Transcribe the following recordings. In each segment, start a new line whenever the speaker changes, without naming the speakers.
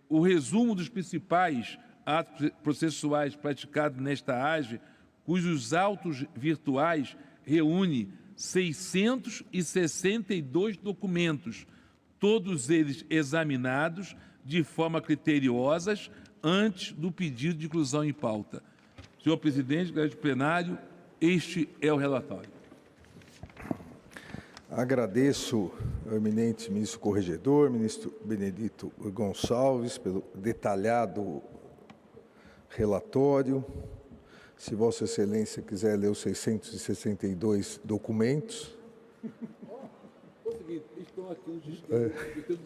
o resumo dos principais atos processuais praticados nesta AGE, cujos autos virtuais reúne 662 documentos, todos eles examinados de forma criteriosa antes do pedido de inclusão em pauta. Senhor presidente, grande plenário, este é o relatório.
Agradeço ao eminente ministro corregedor, ministro Benedito Gonçalves, pelo detalhado relatório. Se Vossa Excelência quiser ler os 662 documentos.
Estão aqui os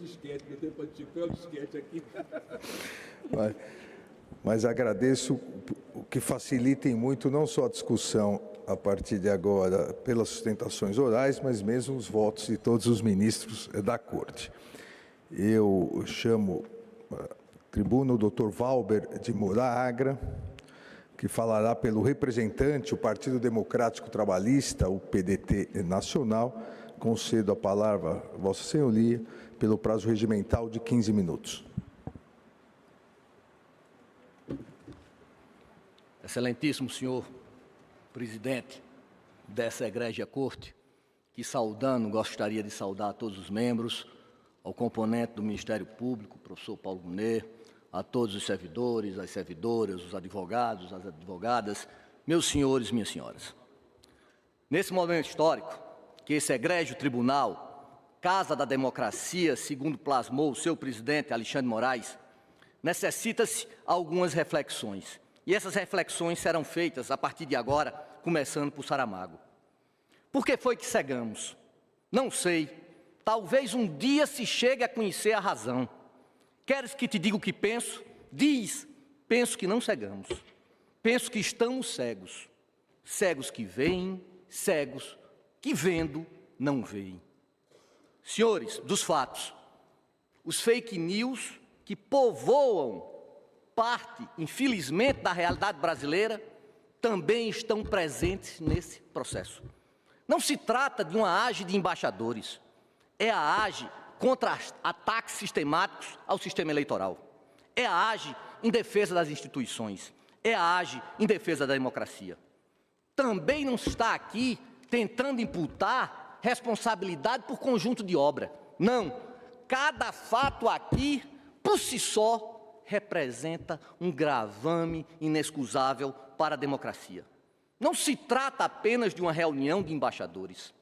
disquetes, que tem para tirar o disquete aqui.
Mas agradeço o que facilitem muito não só a discussão a partir de agora pelas sustentações orais, mas mesmo os votos de todos os ministros da Corte. Eu chamo a tribuna o Dr. Valber de Moura Agra, que falará pelo representante, o Partido Democrático Trabalhista, o PDT Nacional. Concedo a palavra a Vossa Senhoria pelo prazo regimental de 15 minutos.
Excelentíssimo senhor presidente dessa egrégia corte, que saudando, gostaria de saudar a todos os membros, ao componente do Ministério Público, professor Paulo Gonet, a todos os servidores, as servidoras, os advogados, as advogadas, meus senhores, minhas senhoras. Nesse momento histórico, que esse egrégio tribunal, Casa da Democracia, segundo plasmou o seu presidente Alexandre Moraes, necessita-se algumas reflexões. E essas reflexões serão feitas a partir de agora, começando por Saramago. Por que foi que cegamos? Não sei. Talvez um dia se chegue a conhecer a razão. Queres que te diga o que penso? Diz. Penso que não cegamos. Penso que estamos cegos. Cegos que veem, cegos que vendo não veem. Senhores dos fatos, os fake news que povoam parte, infelizmente, da realidade brasileira, também estão presentes nesse processo. Não se trata de uma AGE de embaixadores, é a AGE contra ataques sistemáticos ao sistema eleitoral. É a AGE em defesa das instituições, é a AGE em defesa da democracia. Também não se está aqui tentando imputar responsabilidade por conjunto de obra. Não, cada fato aqui, por si só, representa um gravame inexcusável para a democracia. Não se trata apenas de uma reunião de embaixadores.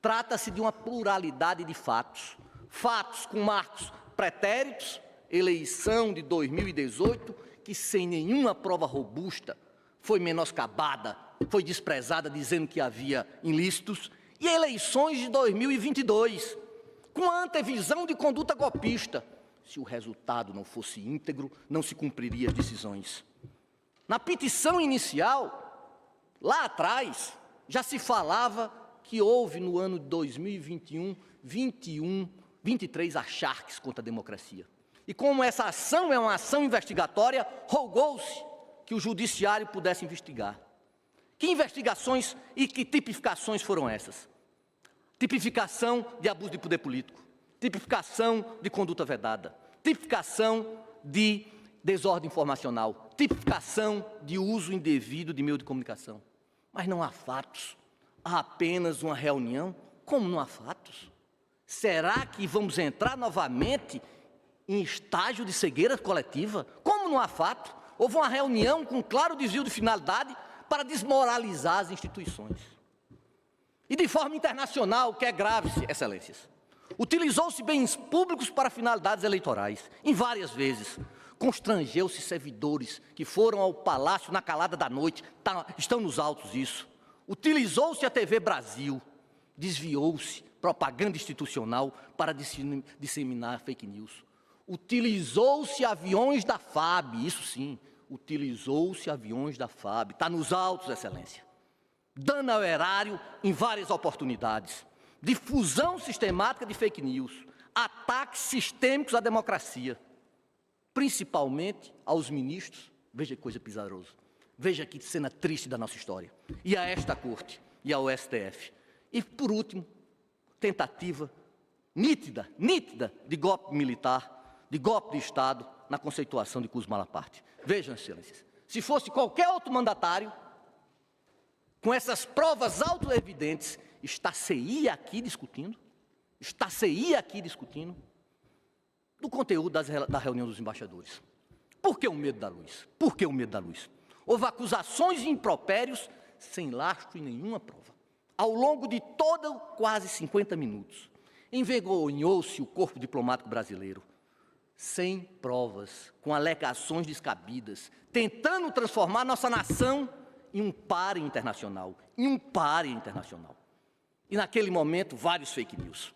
Trata-se de uma pluralidade de fatos. Fatos com marcos pretéritos, eleição de 2018, que sem nenhuma prova robusta foi menoscabada, foi desprezada dizendo que havia ilícitos, e eleições de 2022, com a antevisão de conduta golpista. Se o resultado não fosse íntegro, não se cumpriria as decisões. Na petição inicial, lá atrás, já se falava que houve no ano de 2021, 23 acharques contra a democracia. E como essa ação é uma ação investigatória, rogou-se que o judiciário pudesse investigar. Que investigações e que tipificações foram essas? Tipificação de abuso de poder político, tipificação de conduta vedada, tipificação de desordem informacional, tipificação de uso indevido de meio de comunicação. Mas não há fatos, há apenas uma reunião. Como não há fatos? Será que vamos entrar novamente em estágio de cegueira coletiva? Como não há fato? Houve uma reunião com claro desvio de finalidade para desmoralizar as instituições. E de forma internacional, que é grave, excelências, utilizou-se bens públicos para finalidades eleitorais, em várias vezes. Constrangeu-se servidores que foram ao palácio na calada da noite, estão nos autos isso. Utilizou-se a TV Brasil, desviou-se propaganda institucional para disseminar fake news. Utilizou-se aviões da FAB, isso sim, utilizou-se aviões da FAB, está nos autos, excelência. Dano ao erário em várias oportunidades. Difusão sistemática de fake news, ataques sistêmicos à democracia, principalmente aos ministros. Veja que coisa pesarosa. Veja que cena triste da nossa história. E a esta corte, e ao STF. E, por último, tentativa nítida de golpe militar de golpe de Estado na conceituação de Couso Malaparte. Vejam, excelências, se fosse qualquer outro mandatário, com essas provas autoevidentes, estar-se-ia aqui discutindo do conteúdo da reunião dos embaixadores. Por que o medo da luz? Por que o medo da luz? Houve acusações e impropérios sem lastro e nenhuma prova. Ao longo de quase 50 minutos, envergonhou-se o corpo diplomático brasileiro, sem provas, com alegações descabidas, tentando transformar nossa nação em um pária internacional. E naquele momento, vários fake news.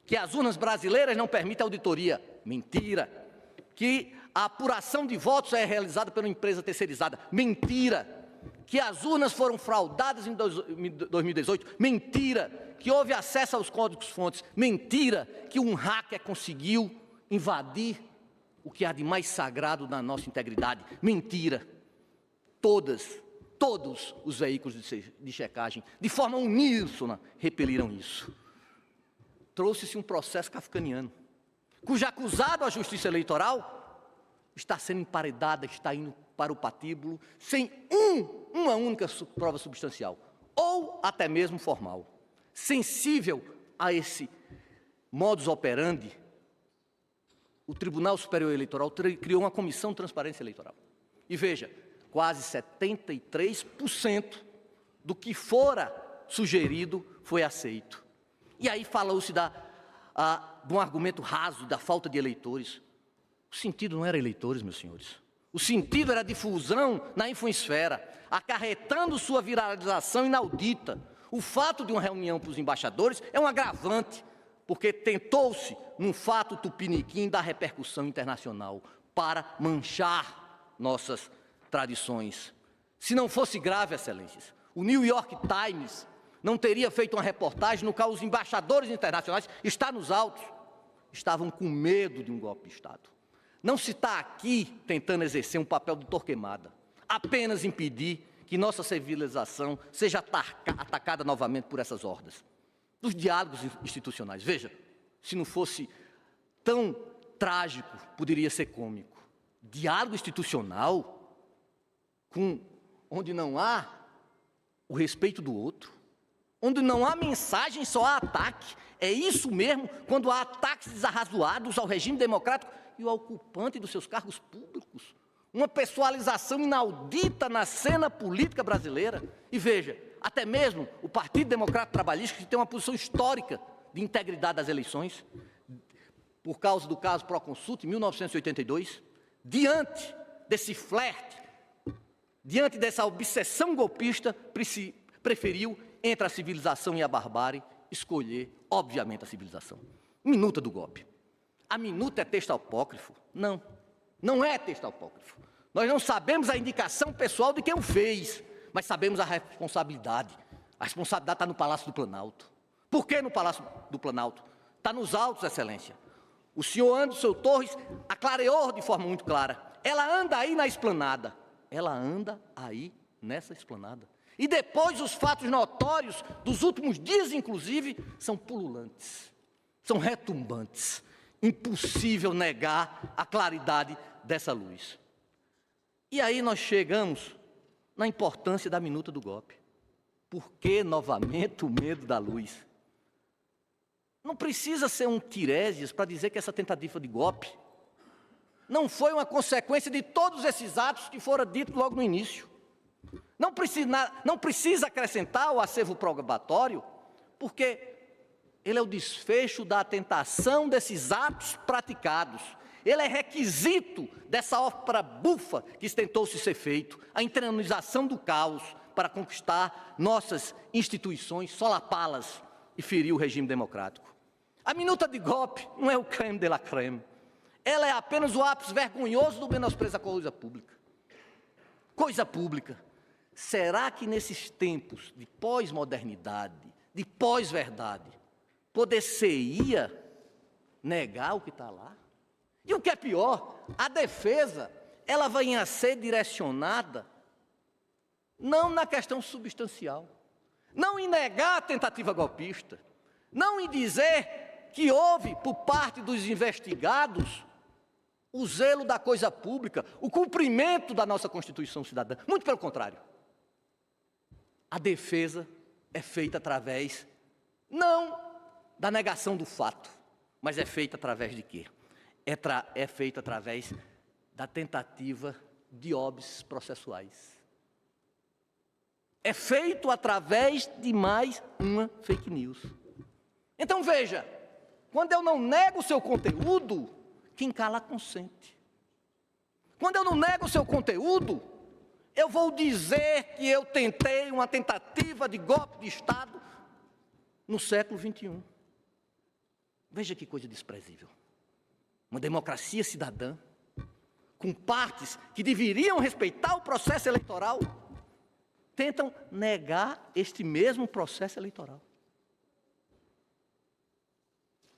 Que as urnas brasileiras não permitem auditoria. Mentira. Que a apuração de votos é realizada por uma empresa terceirizada. Mentira. Que as urnas foram fraudadas em 2018. Mentira. Que houve acesso aos códigos-fontes. Mentira. Que um hacker conseguiu invadir o que há de mais sagrado na nossa integridade. Mentira. Todos os veículos de checagem, de forma uníssona, repeliram isso. Trouxe-se um processo kafkaniano, cujo acusado à Justiça Eleitoral está sendo emparedado, está indo para o patíbulo, sem uma única prova substancial, ou até mesmo formal. Sensível a esse modus operandi, o Tribunal Superior Eleitoral criou uma comissão de transparência eleitoral. E veja, quase 73% do que fora sugerido foi aceito. E aí falou-se de um argumento raso da falta de eleitores. O sentido não era eleitores, meus senhores. O sentido era difusão na infoesfera, acarretando sua viralização inaudita. O fato de uma reunião para os embaixadores é um agravante, porque tentou-se, num fato tupiniquim, dar repercussão internacional para manchar nossas tradições. Se não fosse grave, excelências, o New York Times não teria feito uma reportagem no qual os embaixadores internacionais, está nos autos, estavam com medo de um golpe de Estado. Não se está aqui tentando exercer um papel de Torquemada, apenas impedir que nossa civilização seja atacada novamente por essas hordas. Dos diálogos institucionais, veja, se não fosse tão trágico, poderia ser cômico. Diálogo institucional, onde não há o respeito do outro, onde não há mensagem, só há ataque. É isso mesmo, quando há ataques desarrazoados ao regime democrático e ao ocupante dos seus cargos públicos. Uma pessoalização inaudita na cena política brasileira. E veja, até mesmo o Partido Democrata Trabalhista, que tem uma posição histórica de integridade das eleições, por causa do caso Proconsult, em 1982, diante desse flerte, diante dessa obsessão golpista, preferiu, entre a civilização e a barbárie, escolher, obviamente, a civilização. Minuta do golpe. A minuta é texto apócrifo? Não, não é texto apócrifo. Nós não sabemos a indicação pessoal de quem o fez, mas sabemos a responsabilidade. A responsabilidade está no Palácio do Planalto. Por que no Palácio do Planalto? Está nos autos, excelência. O senhor Anderson Torres aclareou de forma muito clara. Ela anda aí na esplanada. Ela anda aí nessa esplanada. E depois os fatos notórios dos últimos dias, inclusive, são pululantes, são retumbantes. Impossível negar a claridade dessa luz. E aí nós chegamos na importância da minuta do golpe. Por que, novamente, o medo da luz? Não precisa ser um Tiresias para dizer que essa tentativa de golpe não foi uma consequência de todos esses atos que foram ditos logo no início. Não precisa acrescentar o acervo probatório, porque ele é o desfecho da tentação desses atos praticados. Ele é requisito dessa ópera bufa que tentou-se ser feito, a internalização do caos para conquistar nossas instituições, solapá-las e ferir o regime democrático. A minuta de golpe não é o creme de la creme. Ela é apenas o ápice vergonhoso do menosprezo à coisa pública. Coisa pública. Será que nesses tempos de pós-modernidade, de pós-verdade, poder-se-ia negar o que está lá? E o que é pior, a defesa, ela vai a ser direcionada não na questão substancial, não em negar a tentativa golpista, não em dizer que houve, por parte dos investigados, o zelo da coisa pública, o cumprimento da nossa Constituição cidadã. Muito pelo contrário. A defesa é feita através, não da negação do fato, mas é feita através de quê? É feita através da tentativa de óbices processuais. É feito através de mais uma fake news. Então veja, quando eu não nego o seu conteúdo, quem cala consente. Quando eu não nego o seu conteúdo, eu vou dizer que eu tentei uma tentativa de golpe de Estado no século XXI. Veja que coisa desprezível. Uma democracia cidadã, com partes que deveriam respeitar o processo eleitoral, tentam negar este mesmo processo eleitoral.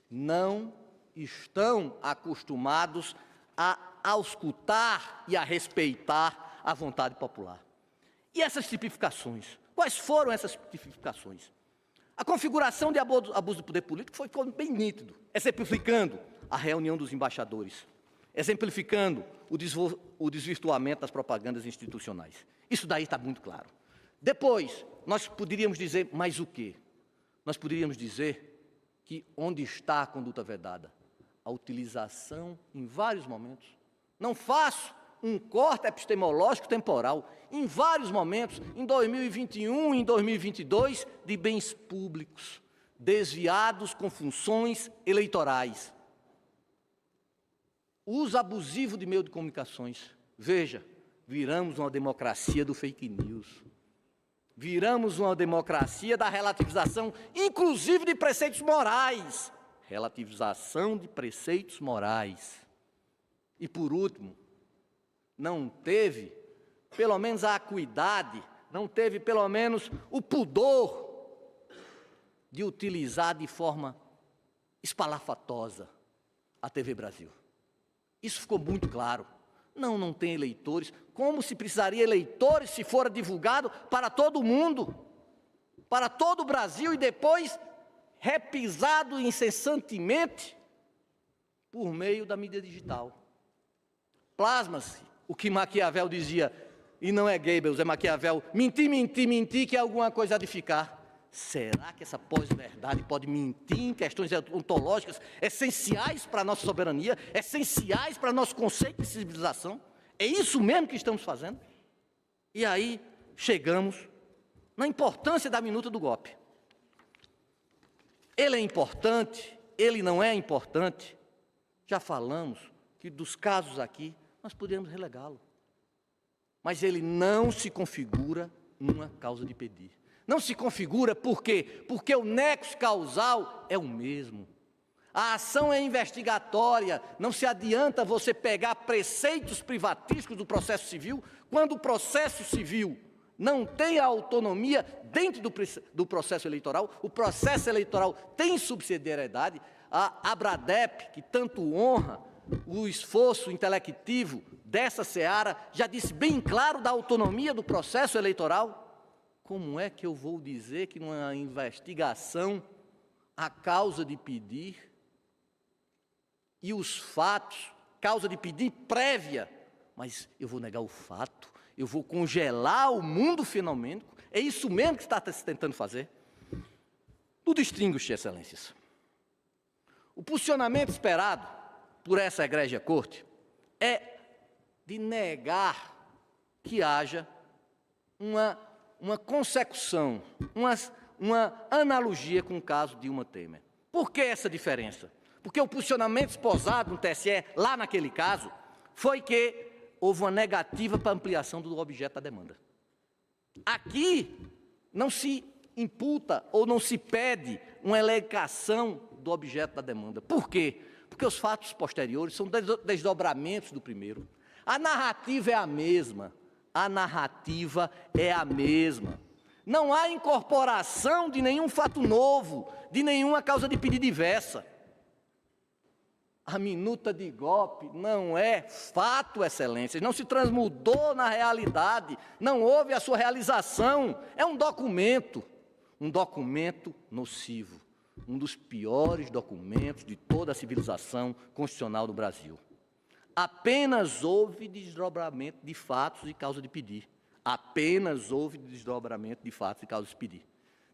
Não estão acostumados a auscultar e a respeitar a vontade popular. E essas tipificações? Quais foram essas tipificações? A configuração de abuso do poder político ficou bem nítido, exemplificando a reunião dos embaixadores, exemplificando o desvirtuamento das propagandas institucionais. Isso daí está muito claro. Depois, nós poderíamos dizer mais o quê? Nós poderíamos dizer que onde está a conduta vedada? A utilização, em vários momentos, não faço um corte epistemológico temporal, em vários momentos, em 2021 e em 2022, de bens públicos, desviados com funções eleitorais. Uso abusivo de meio de comunicações. Veja, viramos uma democracia do fake news. Viramos uma democracia da relativização, inclusive de preceitos morais. Relativização de preceitos morais. E, por último, não teve, pelo menos, a acuidade, não teve, pelo menos, o pudor de utilizar de forma espalhafatosa a TV Brasil. Isso ficou muito claro. Não tem eleitores. Como se precisaria eleitores se fora divulgado para todo mundo, para todo o Brasil, e depois repisado incessantemente por meio da mídia digital. Plasma-se o que Maquiavel dizia, e não é Goebbels, é Maquiavel: mentir, que é alguma coisa há de ficar. Será que essa pós-verdade pode mentir em questões ontológicas essenciais para a nossa soberania, essenciais para o nosso conceito de civilização? É isso mesmo que estamos fazendo? E aí chegamos na importância da minuta do golpe. Ele é importante, ele não é importante. Já falamos que dos casos aqui nós podemos relegá-lo. Mas ele não se configura uma causa de pedir. Não se configura por quê? Porque o nexo causal é o mesmo. A ação é investigatória, não se adianta você pegar preceitos privatísticos do processo civil, quando o processo civil não tem a autonomia dentro do processo eleitoral, o processo eleitoral tem subsidiariedade. A Abradep, que tanto honra o esforço intelectivo dessa seara, já disse bem claro da autonomia do processo eleitoral. Como é que eu vou dizer que numa investigação a causa de pedir e os fatos, causa de pedir prévia, mas eu vou negar o fato, eu vou congelar o mundo fenomênico? É isso mesmo que está se tentando fazer? Tudo extingue-se, excelências. O posicionamento esperado por essa egrégia corte é de negar que haja uma consecução, uma analogia com o caso de Dilma Temer. Por que essa diferença? Porque o posicionamento esposado no TSE, lá naquele caso, foi que houve uma negativa para ampliação do objeto da demanda. Aqui não se imputa ou não se pede uma alegação do objeto da demanda. Por quê? Porque os fatos posteriores são desdobramentos do primeiro. A narrativa é a mesma. A narrativa é a mesma. Não há incorporação de nenhum fato novo, de nenhuma causa de pedido diversa. A minuta de golpe não é fato, excelências, não se transmudou na realidade, não houve a sua realização. É um documento nocivo, um dos piores documentos de toda a civilização constitucional do Brasil. apenas houve desdobramento de fatos e causa de pedir. Apenas houve desdobramento de fatos e causa de pedir.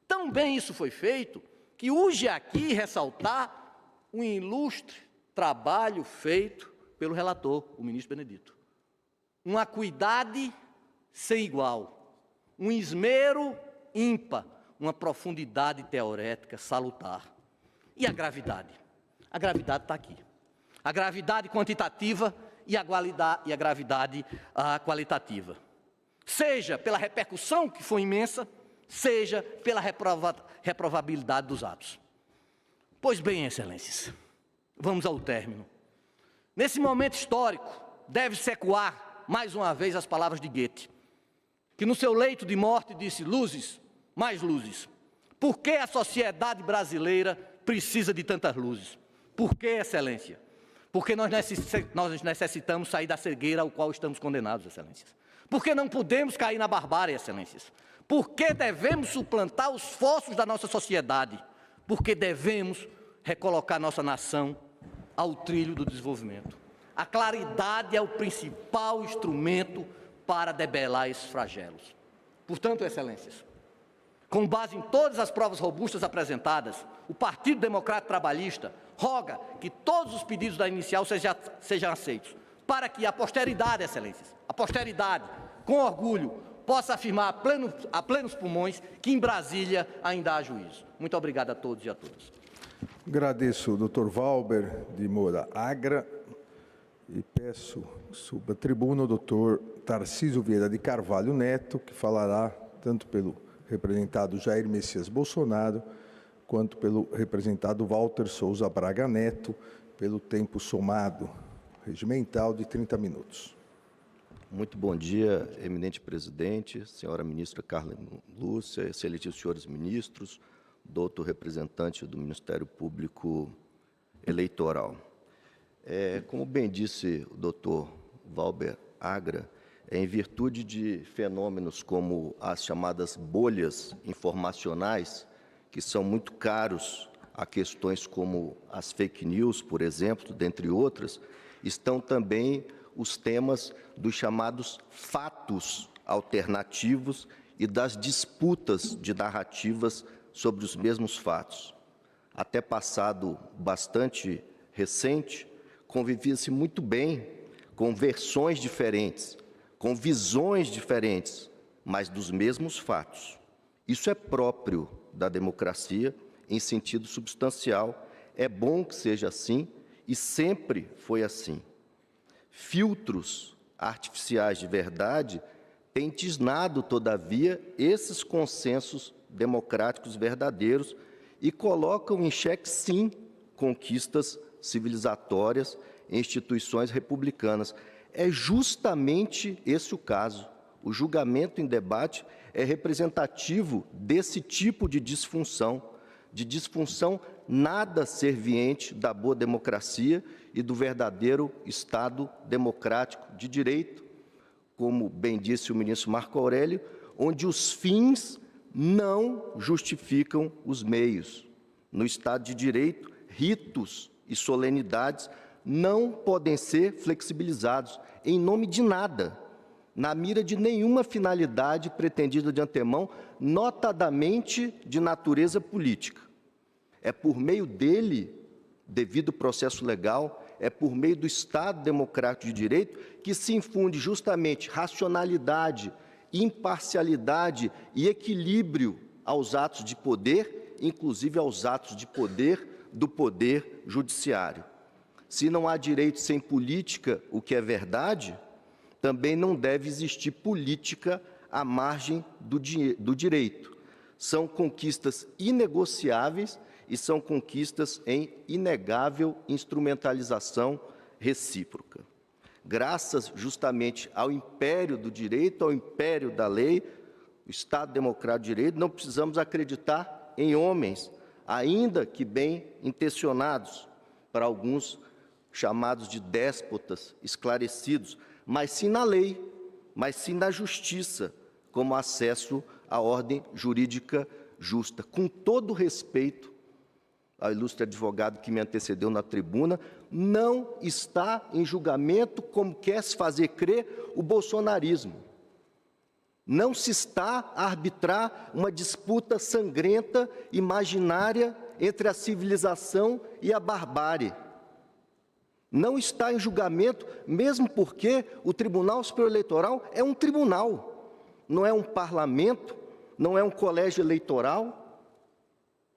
Tão bem isso foi feito, que urge aqui ressaltar um ilustre trabalho feito pelo relator, o ministro Benedito. Uma acuidade sem igual, um esmero ímpar, uma profundidade teorética salutar. E a gravidade? A gravidade está aqui. A gravidade quantitativa e a gravidade qualitativa. Seja pela repercussão, que foi imensa, seja pela reprovabilidade dos atos. Pois bem, excelências, vamos ao término. Nesse momento histórico, deve-se ecoar, mais uma vez, as palavras de Goethe, que no seu leito de morte disse: luzes, mais luzes. Por que a sociedade brasileira precisa de tantas luzes? Por que, excelência? Porque nós necessitamos sair da cegueira ao qual estamos condenados, excelências. Porque não podemos cair na barbárie, excelências. Porque devemos suplantar os fossos da nossa sociedade. Porque devemos recolocar nossa nação ao trilho do desenvolvimento. A claridade é o principal instrumento para debelar esses flagelos. Portanto, excelências, com base em todas as provas robustas apresentadas, o Partido Democrata Trabalhista roga que todos os pedidos da inicial sejam aceitos, para que a posteridade, excelências, a posteridade, com orgulho, possa afirmar a plenos pulmões que em Brasília ainda há juízo. Muito obrigado a todos e a todas.
Agradeço ao Dr. Valber de Moura Agra e peço suba a tribuna o Dr. Tarcísio Vieira de Carvalho Neto, que falará tanto pelo representado Jair Messias Bolsonaro, quanto pelo representado Walter Souza Braga Neto, pelo tempo somado regimental de 30 minutos.
Muito bom dia, eminente presidente, senhora ministra Carla Lúcia, excelentíssimos senhores ministros, doutor representante do Ministério Público Eleitoral. Como bem disse o doutor Valber Agra, em virtude de fenômenos como as chamadas bolhas informacionais, que são muito caros a questões como as fake news, por exemplo, dentre outras, estão também os temas dos chamados fatos alternativos e das disputas de narrativas sobre os mesmos fatos. Até passado bastante recente, convivia-se muito bem com versões diferentes, com visões diferentes, mas dos mesmos fatos. Isso é próprio da democracia em sentido substancial. É bom que seja assim e sempre foi assim. Filtros artificiais de verdade têm tisnado, todavia, esses consensos democráticos verdadeiros e colocam em xeque, sim, conquistas civilizatórias em instituições republicanas. É justamente esse o caso. O julgamento em debate é representativo desse tipo de disfunção nada serviente da boa democracia e do verdadeiro Estado democrático de direito, como bem disse o ministro Marco Aurélio, onde os fins não justificam os meios. No Estado de Direito, ritos e solenidades não podem ser flexibilizados em nome de nada, na mira de nenhuma finalidade pretendida de antemão, notadamente de natureza política. É por meio dele, devido ao processo legal, é por meio do Estado democrático de direito que se infunde justamente racionalidade, imparcialidade e equilíbrio aos atos de poder, inclusive aos atos de poder do poder judiciário. Se não há direito sem política, o que é verdade, também não deve existir política à margem do direito. São conquistas inegociáveis e são conquistas em inegável instrumentalização recíproca. Graças justamente ao império do direito, ao império da lei, o Estado Democrático de Direito, não precisamos acreditar em homens, ainda que bem intencionados, para alguns chamados de déspotas esclarecidos, mas sim na lei, mas sim na justiça, como acesso à ordem jurídica justa, com todo o respeito ao ilustre advogado que me antecedeu na tribuna, não está em julgamento como quer se fazer crer o bolsonarismo. Não se está a arbitrar uma disputa sangrenta, imaginária, entre a civilização e a barbárie. Não está em julgamento, mesmo porque o Tribunal Superior Eleitoral é um tribunal, não é um parlamento, não é um colégio eleitoral.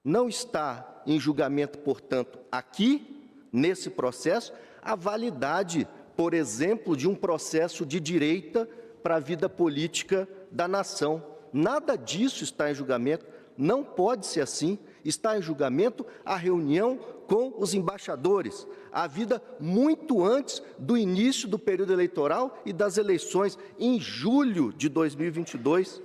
Não está em julgamento, portanto, aqui, nesse processo, a validade, por exemplo, de um processo de direita para a vida política da nação. Nada disso está em julgamento, não pode ser assim. Está em julgamento a reunião com os embaixadores, a vida muito antes do início do período eleitoral e das eleições, em julho de 2022,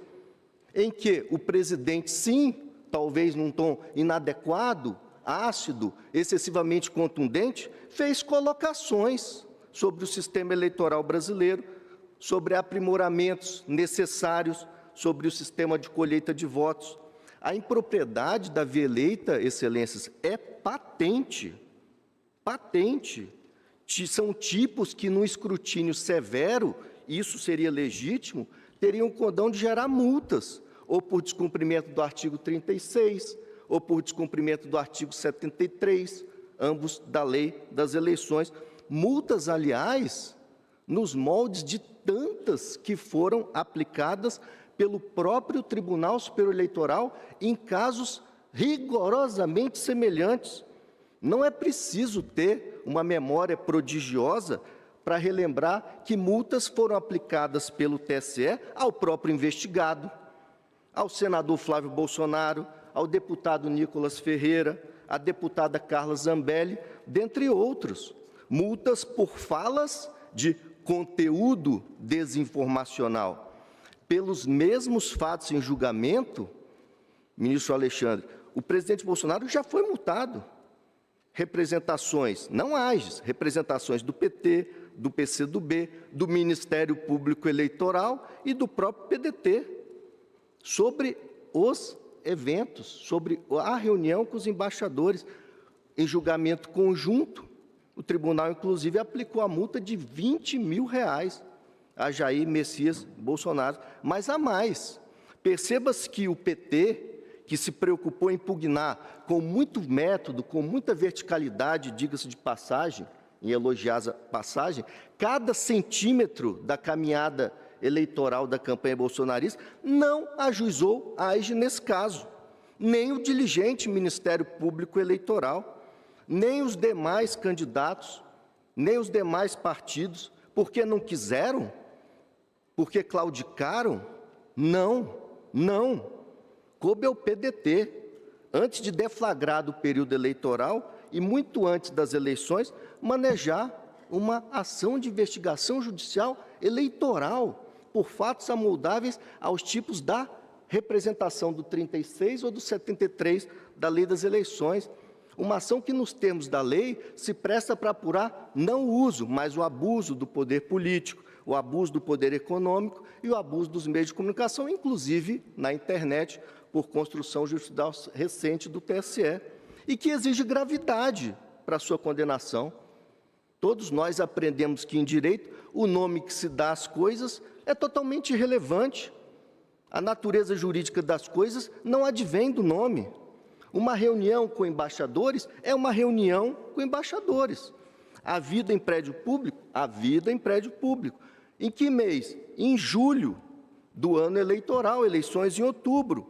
em que o presidente, sim, talvez num tom inadequado, ácido, excessivamente contundente, fez colocações sobre o sistema eleitoral brasileiro, sobre aprimoramentos necessários, sobre o sistema de colheita de votos. A impropriedade da via eleita, excelências, é patente, patente. São tipos que, num escrutínio severo, isso seria legítimo, teriam condão de gerar multas, ou por descumprimento do artigo 36, ou por descumprimento do artigo 73, ambos da lei das eleições. Multas, aliás, nos moldes de tantas que foram aplicadas pelo próprio Tribunal Superior Eleitoral em casos rigorosamente semelhantes. Não é preciso ter uma memória prodigiosa para relembrar que multas foram aplicadas pelo TSE ao próprio investigado, ao senador Flávio Bolsonaro, ao deputado Nicolas Ferreira, à deputada Carla Zambelli, dentre outros. Multas por falas de conteúdo desinformacional. Pelos mesmos fatos em julgamento, ministro Alexandre, o presidente Bolsonaro já foi multado. Representações, não AGES, representações do PT, do PCdoB, do Ministério Público Eleitoral e do próprio PDT, sobre os eventos, sobre a reunião com os embaixadores. Em julgamento conjunto, o tribunal, inclusive, aplicou a multa de R$20 mil a Jair Messias Bolsonaro, mas há mais. Perceba-se que o PT, que se preocupou em impugnar com muito método, com muita verticalidade, diga-se de passagem, em elogiar a passagem, cada centímetro da caminhada eleitoral da campanha bolsonarista, não ajuizou a AGE nesse caso, nem o diligente Ministério Público Eleitoral, nem os demais candidatos, nem os demais partidos, porque não quiseram, porque claudicaram. Não, não. Coube ao PDT, antes de deflagrado o período eleitoral e muito antes das eleições, manejar uma ação de investigação judicial eleitoral por fatos amoldáveis aos tipos da representação do 36 ou do 73 da Lei das Eleições. Uma ação que, nos termos da lei, se presta para apurar não o uso, mas o abuso do poder político, o abuso do poder econômico e o abuso dos meios de comunicação, inclusive na internet, por construção judicial recente do TSE, e que exige gravidade para sua condenação. Todos nós aprendemos que, em direito, o nome que se dá às coisas é totalmente irrelevante. A natureza jurídica das coisas não advém do nome. Uma reunião com embaixadores é uma reunião com embaixadores. A vida em prédio público? A vida em prédio público. Em que mês? Em julho do ano eleitoral, eleições em outubro.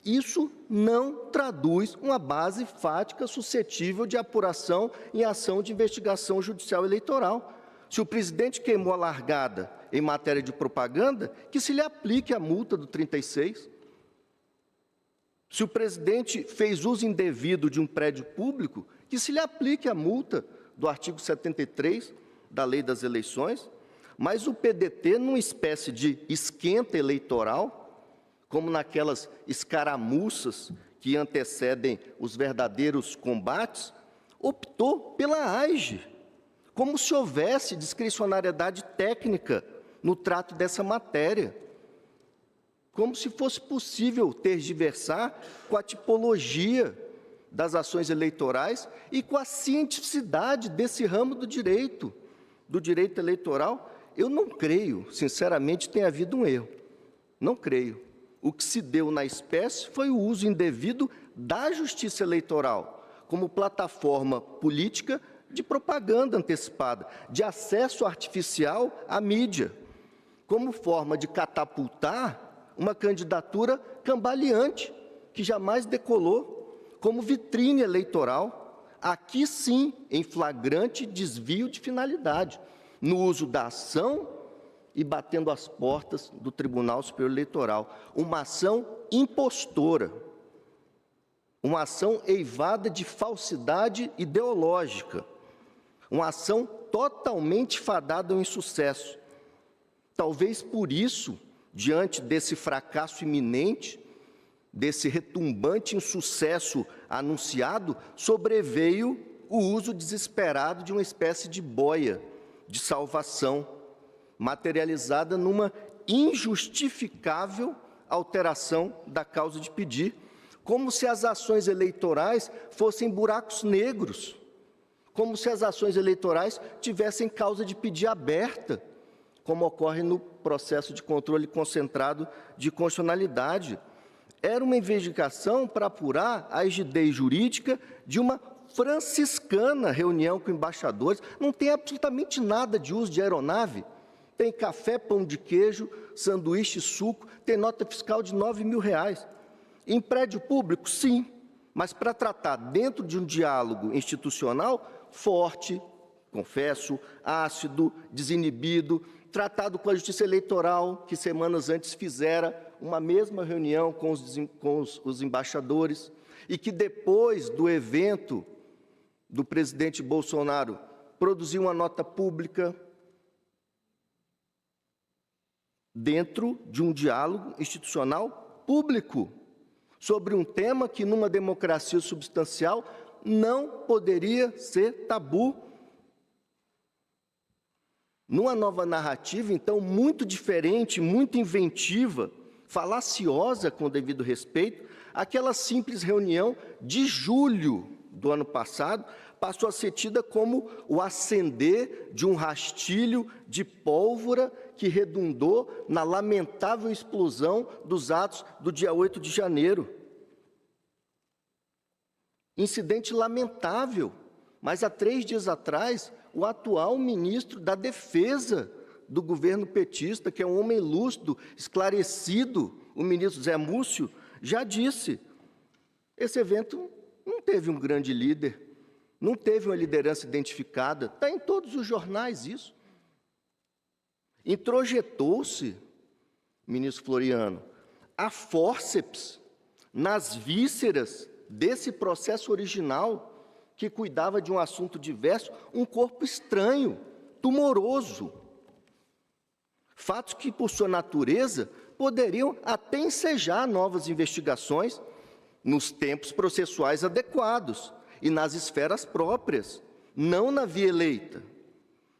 Isso não traduz uma base fática suscetível de apuração em ação de investigação judicial eleitoral. Se o presidente queimou a largada em matéria de propaganda, que se lhe aplique a multa do 36. Se o presidente fez uso indevido de um prédio público, que se lhe aplique a multa do artigo 73 da Lei das Eleições. Mas o PDT, numa espécie de esquenta eleitoral, como naquelas escaramuças que antecedem os verdadeiros combates, optou pela AGE, como se houvesse discricionariedade técnica no trato dessa matéria, como se fosse possível tergiversar com a tipologia das ações eleitorais e com a cientificidade desse ramo do direito eleitoral, eu não creio, sinceramente, tenha havido um erro. Não creio. O que se deu na espécie foi o uso indevido da justiça eleitoral como plataforma política de propaganda antecipada, de acesso artificial à mídia, como forma de catapultar uma candidatura cambaleante, que jamais decolou, como vitrine eleitoral, aqui sim em flagrante desvio de finalidade, no uso da ação e batendo as portas do Tribunal Superior Eleitoral. Uma ação impostora, uma ação eivada de falsidade ideológica, uma ação totalmente fadada ao insucesso. Talvez por isso, diante desse fracasso iminente, desse retumbante insucesso anunciado, sobreveio o uso desesperado de uma espécie de boia de salvação, materializada numa injustificável alteração da causa de pedir, como se as ações eleitorais fossem buracos negros, como se as ações eleitorais tivessem causa de pedir aberta, como ocorre no processo de controle concentrado de constitucionalidade. Era uma investigação para apurar a rigidez jurídica de uma franciscana reunião com embaixadores. Não tem absolutamente nada de uso de aeronave. Tem café, pão de queijo, sanduíche, suco, tem nota fiscal de R$9.000. Em prédio público, sim, mas para tratar dentro de um diálogo institucional forte, confesso, ácido, desinibido, tratado com a Justiça Eleitoral, que semanas antes fizera uma mesma reunião com os embaixadores, e que depois do evento do presidente Bolsonaro produziu uma nota pública dentro de um diálogo institucional público, sobre um tema que, numa democracia substancial, não poderia ser tabu. Numa nova narrativa, então, muito diferente, muito inventiva, falaciosa, com o devido respeito, aquela simples reunião de julho do ano passado passou a ser tida como o acender de um rastilho de pólvora que redundou na lamentável explosão dos atos do dia 8 de janeiro. Incidente lamentável, mas há 3 dias atrás, o atual ministro da Defesa do governo petista, que é um homem lúcido, esclarecido, o ministro Zé Múcio, já disse: esse evento não teve um grande líder, não teve uma liderança identificada, está em todos os jornais isso. Introjetou-se, ministro Floriano, a fórceps nas vísceras desse processo original, que cuidava de um assunto diverso, um corpo estranho, tumoroso. Fatos que, por sua natureza, poderiam até ensejar novas investigações nos tempos processuais adequados e nas esferas próprias, não na via eleita,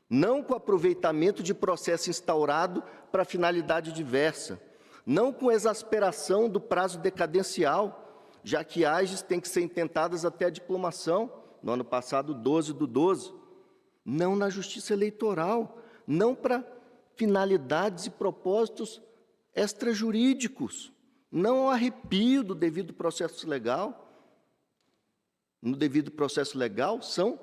não com aproveitamento de processo instaurado para finalidade diversa, não com exasperação do prazo decadencial, já que AGEs têm que ser intentadas até a diplomação, no ano passado, 12/12, não na justiça eleitoral, não para finalidades e propósitos extrajurídicos, não ao arrepio do devido processo legal. No devido processo legal são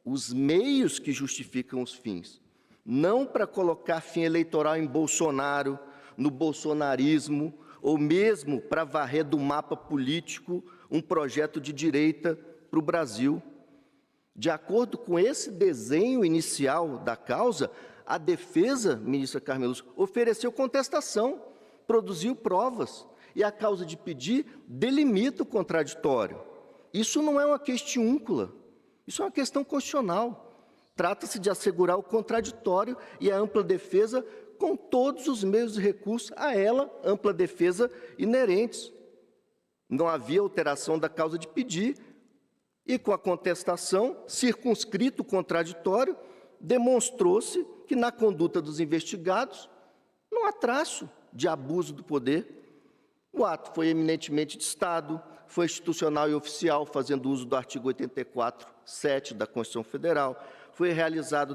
os meios que justificam os fins, não para colocar fim eleitoral em Bolsonaro, no bolsonarismo, ou mesmo para varrer do mapa político um projeto de direita para o Brasil. De acordo com esse desenho inicial da causa, a defesa, ministra Carmen Lúcia, ofereceu contestação, produziu provas, e a causa de pedir delimita o contraditório. Isso não é uma questiúncula, isso é uma questão constitucional. Trata-se de assegurar o contraditório e a ampla defesa com todos os meios de recurso a ela, ampla defesa, inerentes. Não havia alteração da causa de pedir, e com a contestação, circunscrito o contraditório, demonstrou-se que na conduta dos investigados não há traço de abuso do poder. O ato foi eminentemente de Estado, foi institucional e oficial, fazendo uso do artigo 84(7) da Constituição Federal, foi realizado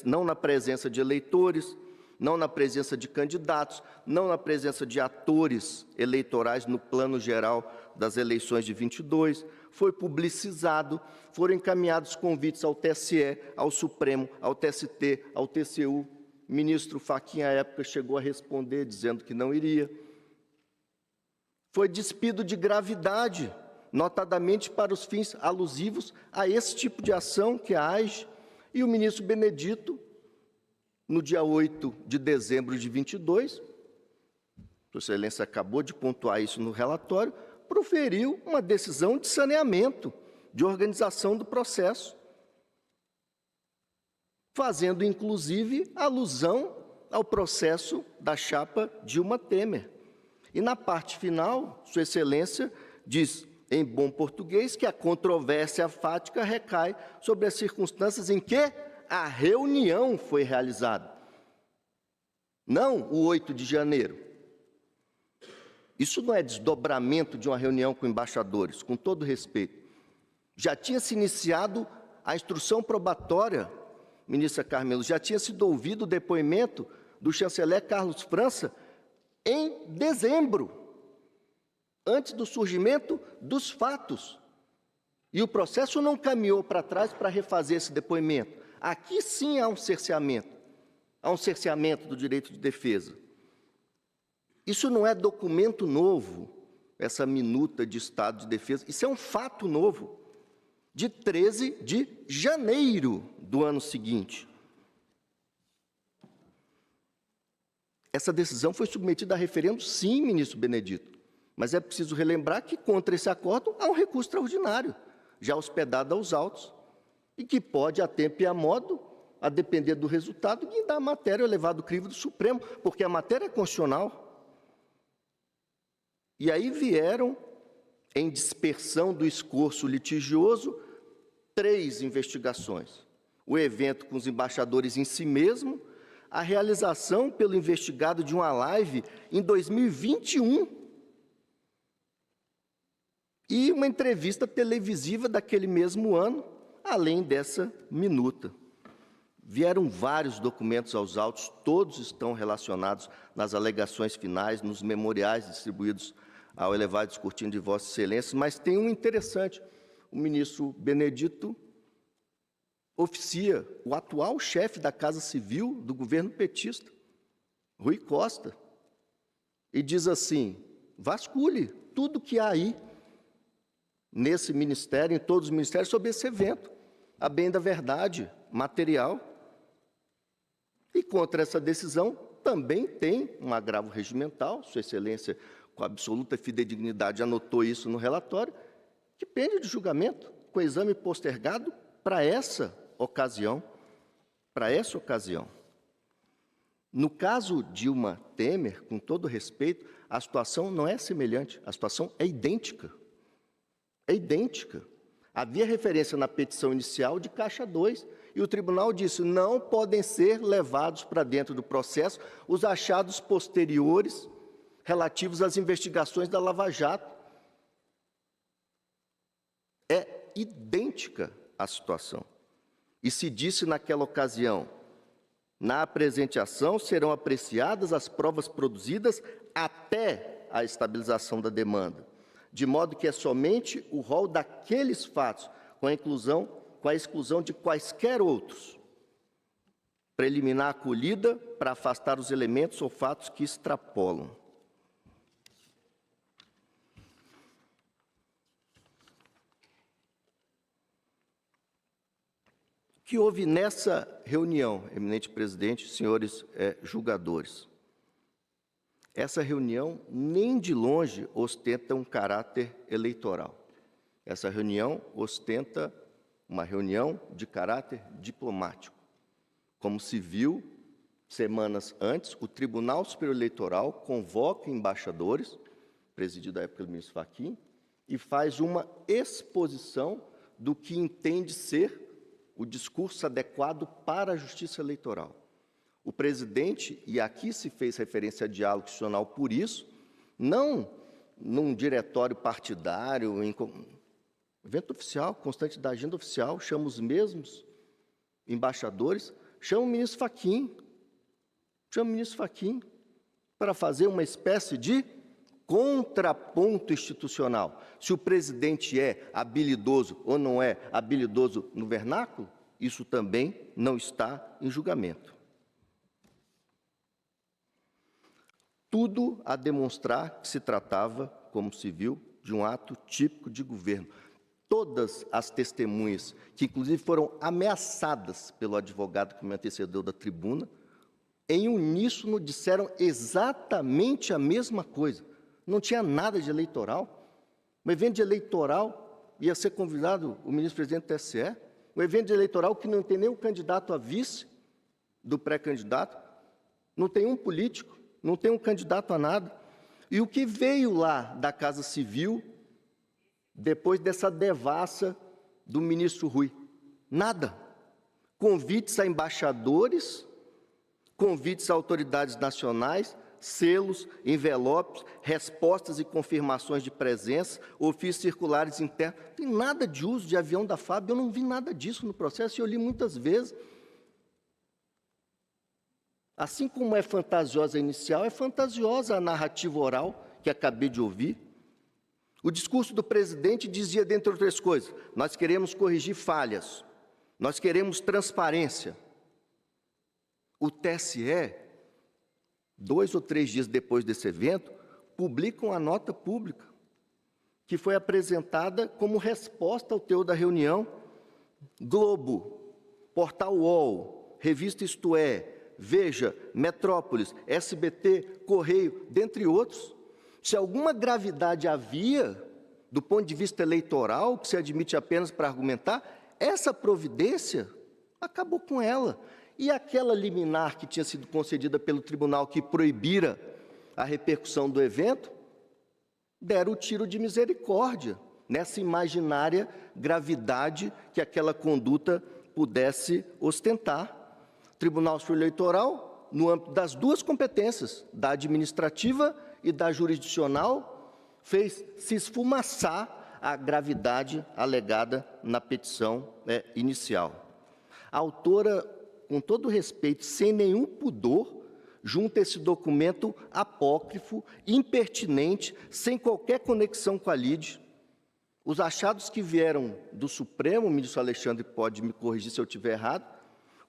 não na presença de eleitores, não na presença de candidatos, não na presença de atores eleitorais no plano geral das eleições de 22, foi publicizado, foram encaminhados convites ao TSE, ao Supremo, ao TST, ao TCU. O ministro Fachin, à época, chegou a responder dizendo que não iria. Foi despido de gravidade, notadamente para os fins alusivos a esse tipo de ação que a AGE e o ministro Benedito, no dia 8 de dezembro de 22, Sua Excelência acabou de pontuar isso no relatório, proferiu uma decisão de saneamento, de organização do processo, fazendo, inclusive, alusão ao processo da chapa Dilma Temer. E, na parte final, Sua Excelência diz, em bom português, que a controvérsia fática recai sobre as circunstâncias em que a reunião foi realizada, não o 8 de janeiro. Isso não é desdobramento de uma reunião com embaixadores, com todo respeito. Já tinha se iniciado a instrução probatória, ministra Carmelo, já tinha sido ouvido o depoimento do chanceler Carlos França em dezembro, antes do surgimento dos fatos. E o processo não caminhou para trás para refazer esse depoimento. Aqui sim há um cerceamento do direito de defesa. Isso não é documento novo, essa minuta de estado de defesa, isso é um fato novo, de 13 de janeiro do ano seguinte. Essa decisão foi submetida a referendo, sim, ministro Benedito, mas é preciso relembrar que contra esse acordo há um recurso extraordinário, já hospedado aos autos, e que pode, a tempo e a modo, a depender do resultado, guindar a matéria ao elevado crivo do Supremo, porque a matéria é constitucional. E aí vieram, em dispersão do escorço litigioso, 3 investigações. O evento com os embaixadores em si mesmo, a realização pelo investigado de uma live em 2021 e uma entrevista televisiva daquele mesmo ano, além dessa minuta. Vieram vários documentos aos autos, todos estão relacionados nas alegações finais, nos memoriais distribuídos ao elevado escrutínio de Vossa Excelência, mas tem um interessante. O ministro Benedito oficia o atual chefe da Casa Civil do governo petista, Rui Costa, e diz assim, vasculhe tudo que há aí, nesse ministério, em todos os ministérios, sobre esse evento, a bem da verdade material. E contra essa decisão também tem um agravo regimental, Sua Excelência, com absoluta fidedignidade, anotou isso no relatório, que pende de julgamento, com exame postergado para essa ocasião. No caso Dilma Temer, com todo respeito, a situação não é semelhante, a situação é idêntica. É idêntica. Havia referência na petição inicial de caixa 2, e o tribunal disse, não podem ser levados para dentro do processo os achados posteriores relativos às investigações da Lava Jato. É idêntica a situação. E se disse naquela ocasião, na apresentação serão apreciadas as provas produzidas até a estabilização da demanda, de modo que é somente o rol daqueles fatos, com a exclusão de quaisquer outros, preliminar acolhida para afastar os elementos ou fatos que extrapolam. O que houve nessa reunião, eminente presidente, senhores julgadores? Essa reunião nem de longe ostenta um caráter eleitoral. Essa reunião ostenta uma reunião de caráter diplomático. Como se viu, semanas antes, o Tribunal Superior Eleitoral convoca embaixadores, presidido à época pelo ministro Fachin, e faz uma exposição do que entende ser o discurso adequado para a justiça eleitoral. O presidente, e aqui se fez referência a diálogo institucional por isso, não num diretório partidário, em evento oficial, constante da agenda oficial, chama os mesmos embaixadores, chama o ministro Fachin, para fazer uma espécie de contraponto institucional. Se o presidente é habilidoso ou não é habilidoso no vernáculo, isso também não está em julgamento. Tudo a demonstrar que se tratava, como se viu, de um ato típico de governo. Todas as testemunhas, que inclusive foram ameaçadas pelo advogado que me antecedeu da tribuna, em uníssono disseram exatamente a mesma coisa. Não tinha nada de eleitoral. Um evento de eleitoral ia ser convidado o ministro-presidente do TSE. Um evento de eleitoral que não tem nem o candidato a vice do pré-candidato, não tem um político, não tem um candidato a nada. E o que veio lá da Casa Civil, depois dessa devassa do ministro Rui? Nada. Convites a embaixadores, convites a autoridades nacionais, selos, envelopes, respostas e confirmações de presença, ofícios circulares internos. Não tem nada de uso de avião da FAB, eu não vi nada disso no processo e eu li muitas vezes. Assim como é fantasiosa a inicial, é fantasiosa a narrativa oral que acabei de ouvir. O discurso do presidente dizia, dentre outras coisas, nós queremos corrigir falhas, nós queremos transparência. O TSE, 2 ou 3 dias depois desse evento, publica uma nota pública que foi apresentada como resposta ao teor da reunião. Globo, Portal UOL, Revista Isto É, Veja, Metrópolis, SBT, Correio, dentre outros. Se alguma gravidade havia, do ponto de vista eleitoral, que se admite apenas para argumentar, essa providência acabou com ela. E aquela liminar que tinha sido concedida pelo tribunal que proibira a repercussão do evento, deram o tiro de misericórdia nessa imaginária gravidade que aquela conduta pudesse ostentar. O Tribunal Superior Eleitoral, no âmbito das duas competências, da administrativa e da jurisdicional, fez se esfumaçar a gravidade alegada na petição inicial. A autora, com todo respeito, sem nenhum pudor, junta esse documento apócrifo, impertinente, sem qualquer conexão com a lide. Os achados que vieram do Supremo, o ministro Alexandre pode me corrigir se eu estiver errado,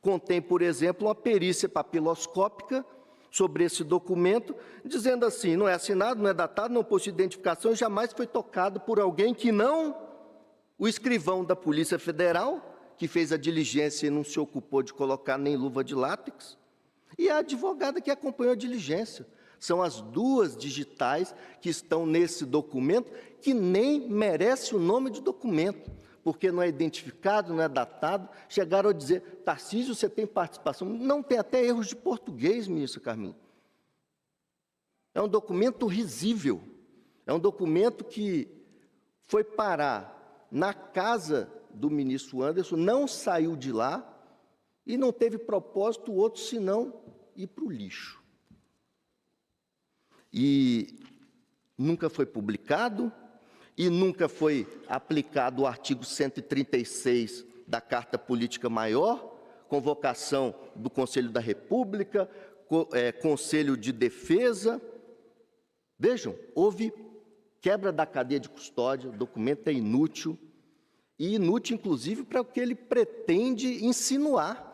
contém, por exemplo, uma perícia papiloscópica sobre esse documento, dizendo assim, não é assinado, não é datado, não possui identificação e jamais foi tocado por alguém que não o escrivão da Polícia Federal, que fez a diligência e não se ocupou de colocar nem luva de látex, e a advogada que acompanhou a diligência. São as duas digitais que estão nesse documento, que nem merece o nome de documento, porque não é identificado, não é datado. Chegaram a dizer, Tarcísio, você tem participação? Não, tem até erros de português, ministro Carmim. É um documento risível, é um documento que foi parar na casa do ministro Anderson, não saiu de lá e não teve propósito outro senão ir para o lixo. E nunca foi publicado e nunca foi aplicado o artigo 136 da Carta Política Maior, convocação do Conselho da República, Conselho de Defesa. Vejam, houve quebra da cadeia de custódia, o documento é inútil, e inútil, inclusive, para o que ele pretende insinuar.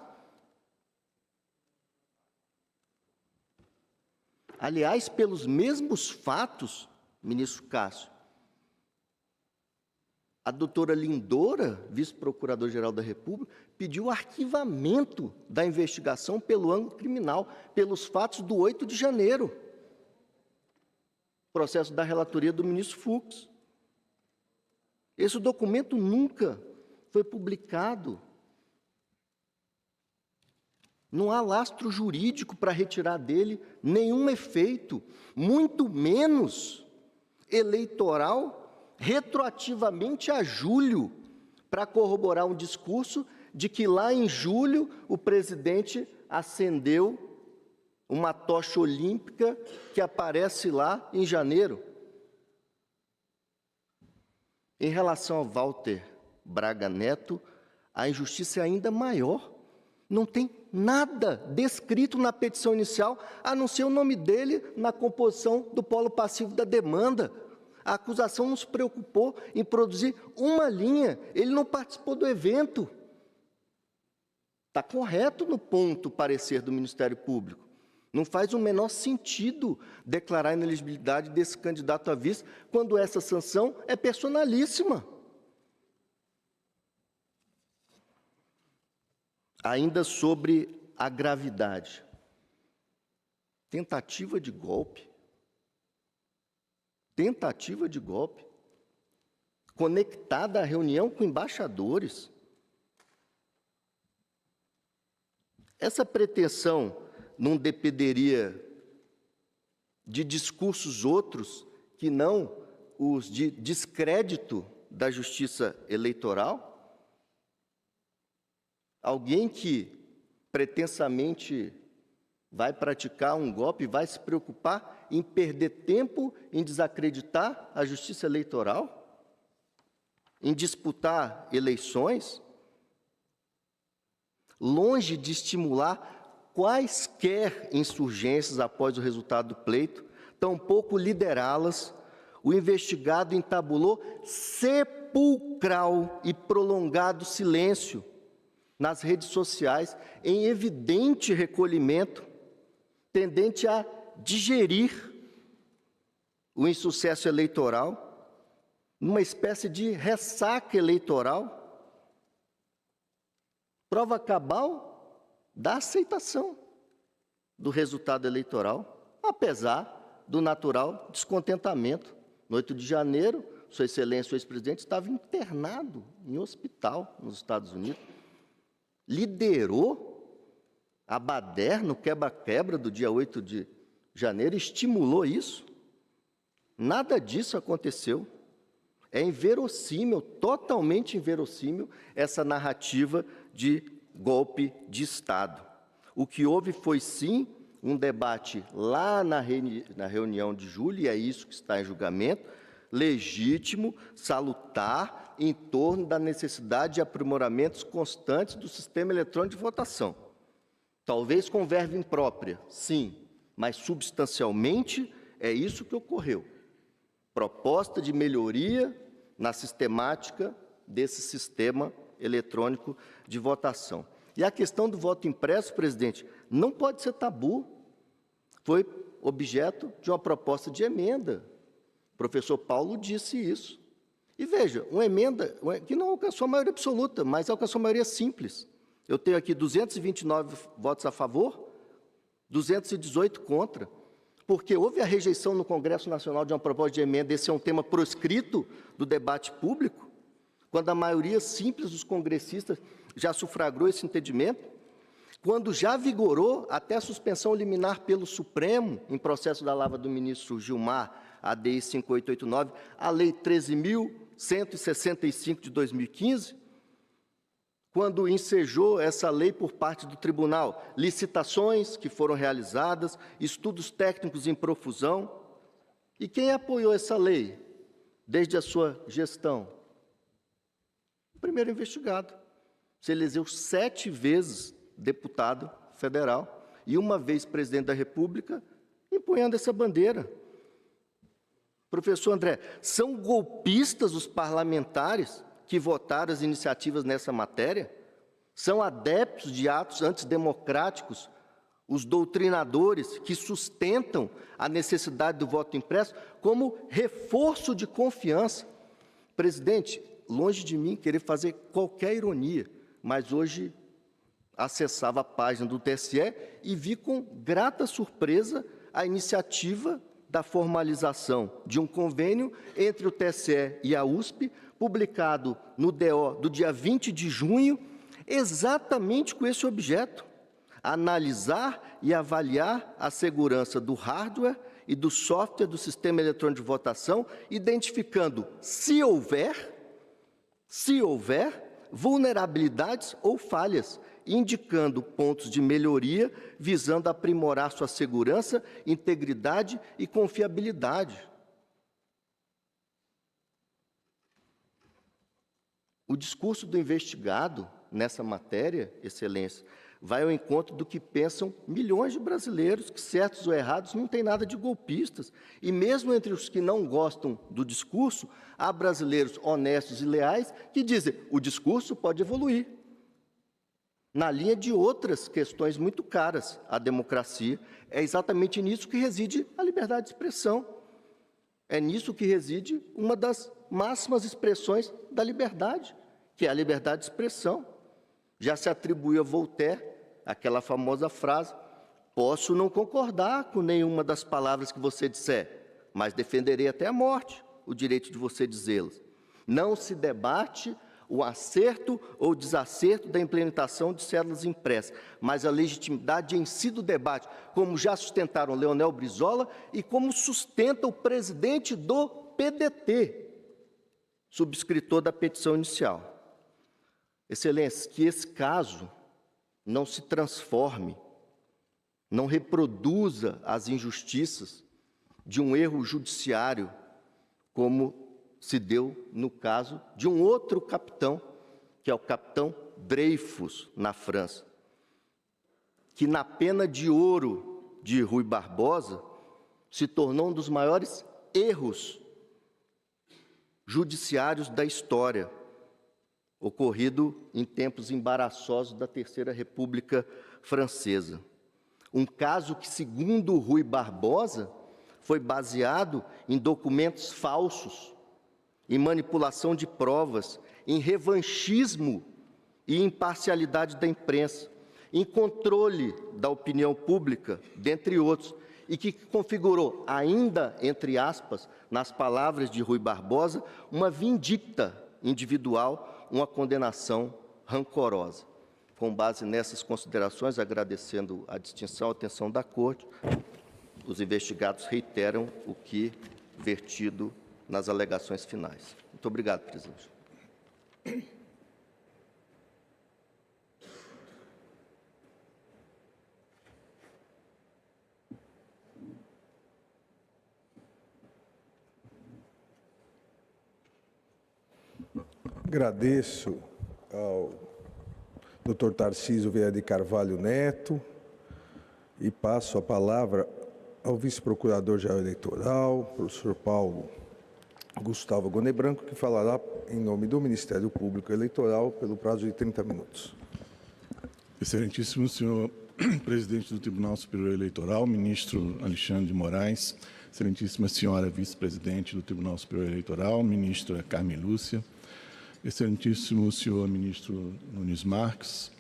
Aliás, pelos mesmos fatos, ministro Cássio, a doutora Lindora, vice-procuradora-geral da República, pediu o arquivamento da investigação pelo ângulo criminal, pelos fatos do 8 de janeiro, processo da relatoria do ministro Fux. Esse documento nunca foi publicado. Não há lastro jurídico para retirar dele nenhum efeito, muito menos eleitoral, retroativamente a julho, para corroborar um discurso de que lá em julho o presidente acendeu uma tocha olímpica que aparece lá em janeiro. Em relação ao Walter Braga Neto, a injustiça é ainda maior. Não tem nada descrito na petição inicial, a não ser o nome dele na composição do polo passivo da demanda. A acusação não se preocupou em produzir uma linha, ele não participou do evento. Está correto no ponto parecer do Ministério Público. Não faz o menor sentido declarar a inelegibilidade desse candidato a vice quando essa sanção é personalíssima. Ainda sobre a gravidade. Tentativa de golpe. Tentativa de golpe. Conectada à reunião com embaixadores. Essa pretensão não dependeria de discursos outros que não os de descrédito da justiça eleitoral? Alguém que pretensamente vai praticar um golpe, vai se preocupar em perder tempo em desacreditar a justiça eleitoral? Em disputar eleições? Longe de estimular quaisquer insurgências após o resultado do pleito, tampouco liderá-las, o investigado entabulou sepulcral e prolongado silêncio nas redes sociais, em evidente recolhimento, tendente a digerir o insucesso eleitoral, numa espécie de ressaca eleitoral, prova cabal da aceitação do resultado eleitoral, apesar do natural descontentamento. No 8 de janeiro, Sua Excelência, o ex-presidente, estava internado em hospital nos Estados Unidos. Liderou a baderna, o quebra-quebra do dia 8 de janeiro, estimulou isso. Nada disso aconteceu. É inverossímil, totalmente inverossímil, essa narrativa de golpe de Estado. O que houve foi, sim, um debate lá na reunião de julho, e é isso que está em julgamento, legítimo, salutar, em torno da necessidade de aprimoramentos constantes do sistema eletrônico de votação. Talvez com verba imprópria, sim, mas substancialmente é isso que ocorreu. Proposta de melhoria na sistemática desse sistema eletrônico de votação. E a questão do voto impresso, presidente, não pode ser tabu. Foi objeto de uma proposta de emenda. O professor Paulo disse isso. E veja, uma emenda que não alcançou a maioria absoluta, mas alcançou a maioria simples. Eu tenho aqui 229 votos a favor, 218 contra, porque houve a rejeição no Congresso Nacional de uma proposta de emenda, esse é um tema proscrito do debate público, quando a maioria simples dos congressistas já sufragou esse entendimento, quando já vigorou até a suspensão liminar pelo Supremo, em processo da lava do ministro Gilmar, a DI 5889, a Lei 13.165 de 2015, quando ensejou essa lei por parte do tribunal, licitações que foram realizadas, estudos técnicos em profusão. E quem apoiou essa lei desde a sua gestão? O primeiro investigado. Se elegeu 7 vezes deputado federal e uma vez presidente da República, empunhando essa bandeira. Professor André, são golpistas os parlamentares que votaram as iniciativas nessa matéria? São adeptos de atos antidemocráticos, os doutrinadores que sustentam a necessidade do voto impresso como reforço de confiança. Presidente, longe de mim querer fazer qualquer ironia, mas hoje acessava a página do TSE e vi com grata surpresa a iniciativa da formalização de um convênio entre o TSE e a USP, publicado no DO do dia 20 de junho, exatamente com esse objeto: analisar e avaliar a segurança do hardware e do software do sistema eletrônico de votação, identificando, se houver, vulnerabilidades ou falhas, indicando pontos de melhoria, visando aprimorar sua segurança, integridade e confiabilidade. O discurso do investigado nessa matéria, Excelência, vai ao encontro do que pensam milhões de brasileiros, que, certos ou errados, não tem nada de golpistas. E mesmo entre os que não gostam do discurso, há brasileiros honestos e leais que dizem que o discurso pode evoluir. Na linha de outras questões muito caras à democracia, é exatamente nisso que reside a liberdade de expressão. É nisso que reside uma das máximas expressões da liberdade, que é a liberdade de expressão. Já se atribuiu a Voltaire aquela famosa frase: posso não concordar com nenhuma das palavras que você disser, mas defenderei até a morte o direito de você dizê-las. Não se debate o acerto ou desacerto da implementação de cédulas impressas, mas a legitimidade em si do debate, como já sustentaram Leonel Brizola e como sustenta o presidente do PDT, subscritor da petição inicial. Excelência, que esse caso não se transforme, não reproduza as injustiças de um erro judiciário, como se deu no caso de um outro capitão, que é o capitão Dreyfus, na França, que na pena de ouro de Rui Barbosa se tornou um dos maiores erros judiciários da história, ocorrido em tempos embaraçosos da Terceira República Francesa. Um caso que, segundo Rui Barbosa, foi baseado em documentos falsos, em manipulação de provas, em revanchismo e imparcialidade da imprensa, em controle da opinião pública, dentre outros, e que configurou, ainda entre aspas, nas palavras de Rui Barbosa, uma vindicta individual, uma condenação rancorosa. Com base nessas considerações, agradecendo a distinção, a atenção da Corte, os investigados reiteram o que vertido nas alegações finais. Muito obrigado, presidente.
Agradeço ao Dr. Tarcísio Vieira de Carvalho Neto e passo a palavra ao vice-procurador-geral eleitoral, professor Paulo Gustavo Gonet Branco, que falará em nome do Ministério Público Eleitoral pelo prazo de 30 minutos.
Excelentíssimo senhor presidente do Tribunal Superior Eleitoral, ministro Alexandre de Moraes, excelentíssima senhora vice-presidente do Tribunal Superior Eleitoral, ministra Carmen Lúcia, excelentíssimo senhor ministro Nunes Marques,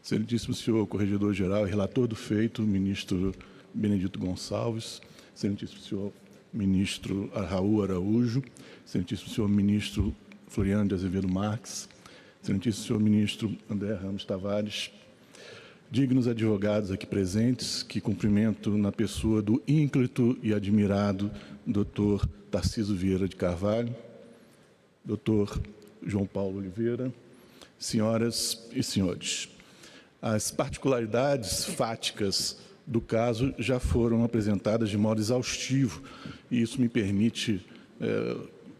excelentíssimo senhor corregedor-geral e relator do feito, ministro Benedito Gonçalves, excelentíssimo senhor ministro Raul Araújo, excelentíssimo senhor ministro Floriano de Azevedo Marques, excelentíssimo senhor ministro André Ramos Tavares, dignos advogados aqui presentes, que cumprimento na pessoa do ínclito e admirado Dr. Tarcísio Vieira de Carvalho, Dr. João Paulo Oliveira, senhoras e senhores. As particularidades fáticas do caso já foram apresentadas de modo exaustivo, e isso me permite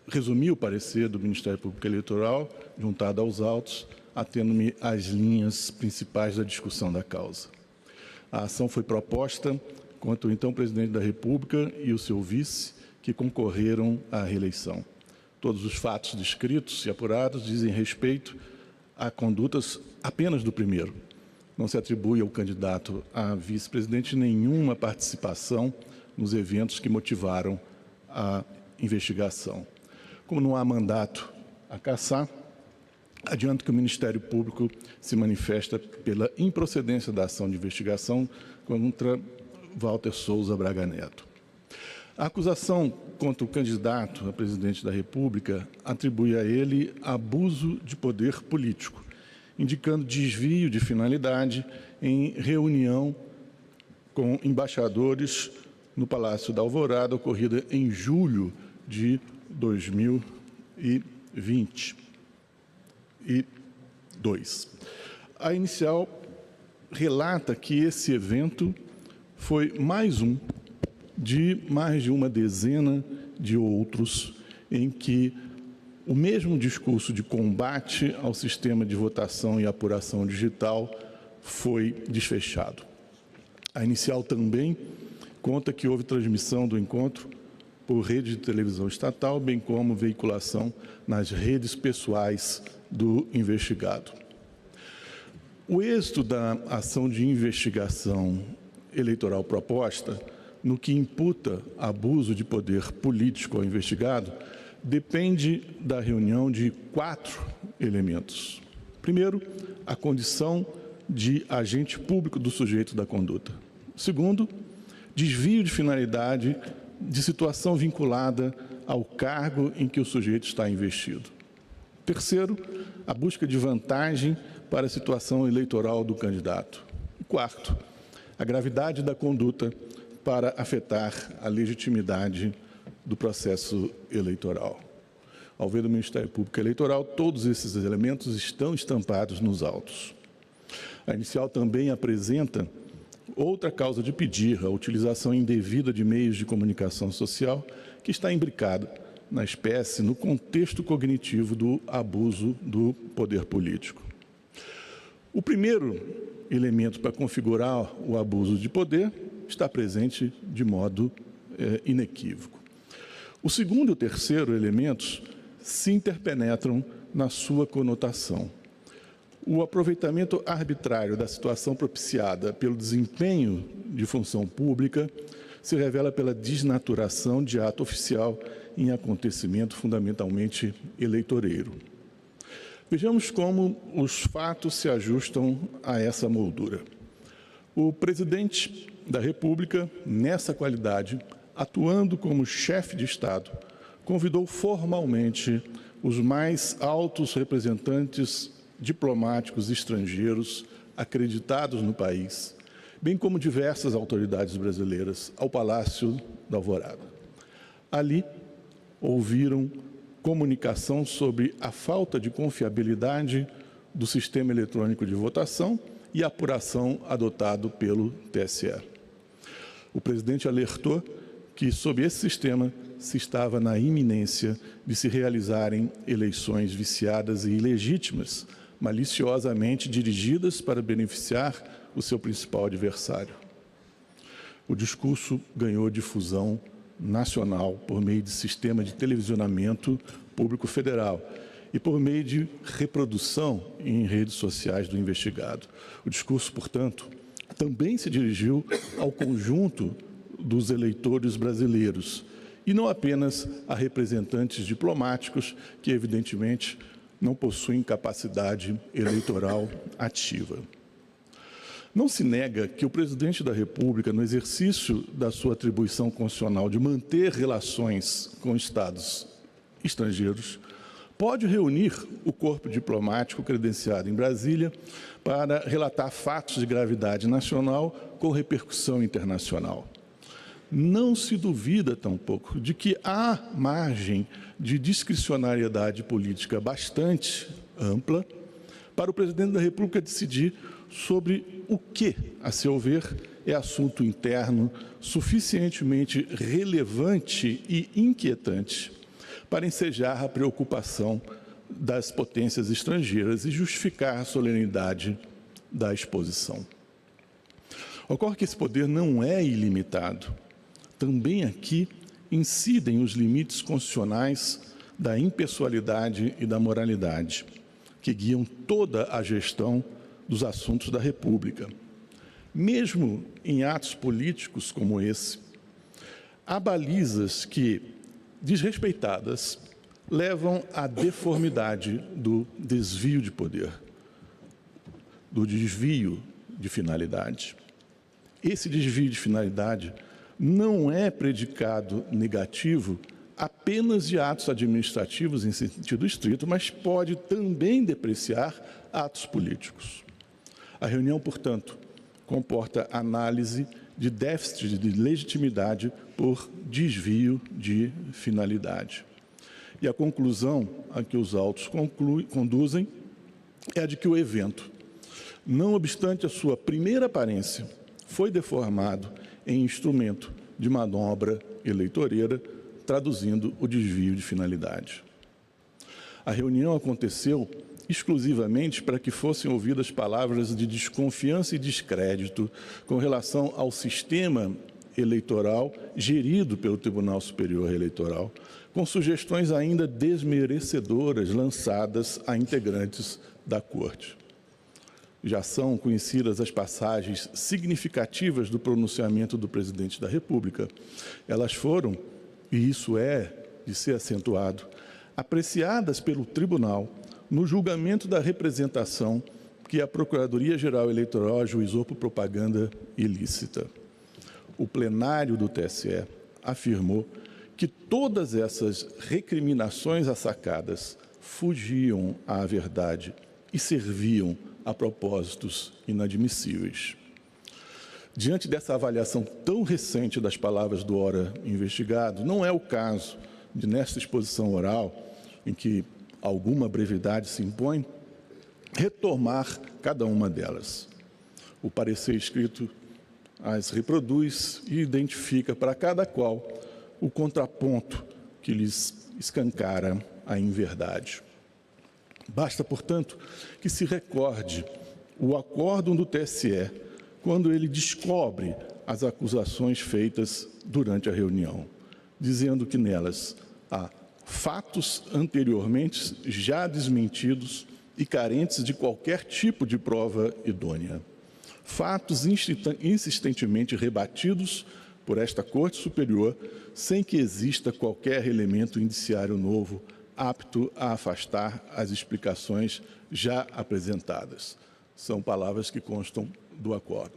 resumir o parecer do Ministério Público Eleitoral, juntado aos autos, atendo-me às linhas principais da discussão da causa. A ação foi proposta contra o então presidente da República e o seu vice, que concorreram à reeleição. Todos os fatos descritos e apurados dizem respeito a condutas apenas do primeiro. Não se atribui ao candidato a vice-presidente nenhuma participação nos eventos que motivaram a investigação. Como não há mandato a cassar, adianto que o Ministério Público se manifesta pela improcedência da ação de investigação contra Walter Souza Braga Neto. A acusação contra o candidato a presidente da República atribui a ele abuso de poder político, indicando desvio de finalidade em reunião com embaixadores no Palácio da Alvorada, ocorrida em julho de 2022. A inicial relata que esse evento foi mais um de mais de uma dezena de outros em que O mesmo discurso de combate ao sistema de votação e apuração digital foi desfechado. A inicial também conta que houve transmissão do encontro por rede de televisão estatal, bem como veiculação nas redes pessoais do investigado. O êxito da ação de investigação eleitoral proposta, no que imputa abuso de poder político ao investigado, depende da reunião de 4 elementos. Primeiro, a condição de agente público do sujeito da conduta. Segundo, desvio de finalidade de situação vinculada ao cargo em que o sujeito está investido. Terceiro, a busca de vantagem para a situação eleitoral do candidato. E quarto, a gravidade da conduta para afetar a legitimidade do processo eleitoral. Ao ver do Ministério Público Eleitoral, todos esses elementos estão estampados nos autos. A inicial também apresenta outra causa de pedir, a utilização indevida de meios de comunicação social, que está imbricada na espécie, no contexto cognitivo do abuso do poder político. O primeiro elemento para configurar o abuso de poder está presente de modo inequívoco. O segundo e o terceiro elementos se interpenetram na sua conotação. O aproveitamento arbitrário da situação propiciada pelo desempenho de função pública se revela pela desnaturação de ato oficial em acontecimento fundamentalmente eleitoreiro. Vejamos como os fatos se ajustam a essa moldura. O presidente da República, nessa qualidade, atuando como chefe de Estado, convidou formalmente os mais altos representantes diplomáticos estrangeiros acreditados no país, bem como diversas autoridades brasileiras, ao Palácio da Alvorada. Ali, ouviram comunicação sobre a falta de confiabilidade do sistema eletrônico de votação e a apuração adotado pelo TSE. O presidente alertou que, sob esse sistema, se estava na iminência de se realizarem eleições viciadas e ilegítimas, maliciosamente dirigidas para beneficiar o seu principal adversário. O discurso ganhou difusão nacional por meio de sistema de televisionamento público federal e por meio de reprodução em redes sociais do investigado. O discurso, portanto, também se dirigiu ao conjunto dos eleitores brasileiros e não apenas a representantes diplomáticos que, evidentemente, não possuem capacidade eleitoral ativa. Não se nega que o presidente da República, no exercício da sua atribuição constitucional de manter relações com estados estrangeiros, pode reunir o corpo diplomático credenciado em Brasília para relatar fatos de gravidade nacional com repercussão internacional. Não se duvida, tampouco, de que há margem de discricionariedade política bastante ampla para o presidente da República decidir sobre o que, a seu ver, é assunto interno suficientemente relevante e inquietante para ensejar a preocupação das potências estrangeiras e justificar a solenidade da exposição. Ocorre que esse poder não é ilimitado. Também aqui incidem os limites constitucionais da impessoalidade e da moralidade, que guiam toda a gestão dos assuntos da República. Mesmo em atos políticos como esse, há balizas que, desrespeitadas, levam à deformidade do desvio de poder, do desvio de finalidade. Esse desvio de finalidade não é predicado negativo apenas de atos administrativos em sentido estrito, mas pode também depreciar atos políticos. A reunião, portanto, comporta análise de déficit de legitimidade por desvio de finalidade. E a conclusão a que os autos conduzem é a de que o evento, não obstante a sua primeira aparência, foi deformado em instrumento de manobra eleitoreira, traduzindo o desvio de finalidade. A reunião aconteceu exclusivamente para que fossem ouvidas palavras de desconfiança e descrédito com relação ao sistema eleitoral gerido pelo Tribunal Superior Eleitoral, com sugestões ainda desmerecedoras lançadas a integrantes da Corte. Já são conhecidas as passagens significativas do pronunciamento do presidente da República. Elas foram, e isso é de ser acentuado, apreciadas pelo tribunal no julgamento da representação que a Procuradoria-Geral Eleitoral ajuizou por propaganda ilícita. O plenário do TSE afirmou que todas essas recriminações assacadas fugiam à verdade e serviam a propósitos inadmissíveis. Diante dessa avaliação tão recente das palavras do ora investigado, não é o caso de, nesta exposição oral, em que alguma brevidade se impõe, retomar cada uma delas. O parecer escrito as reproduz e identifica para cada qual o contraponto que lhes escancara a inverdade. Basta, portanto, que se recorde o acórdão do TSE quando ele descobre as acusações feitas durante a reunião, dizendo que nelas há fatos anteriormente já desmentidos e carentes de qualquer tipo de prova idônea. Fatos insistentemente rebatidos por esta Corte Superior, sem que exista qualquer elemento indiciário novo apto a afastar as explicações já apresentadas. São palavras que constam do acordo.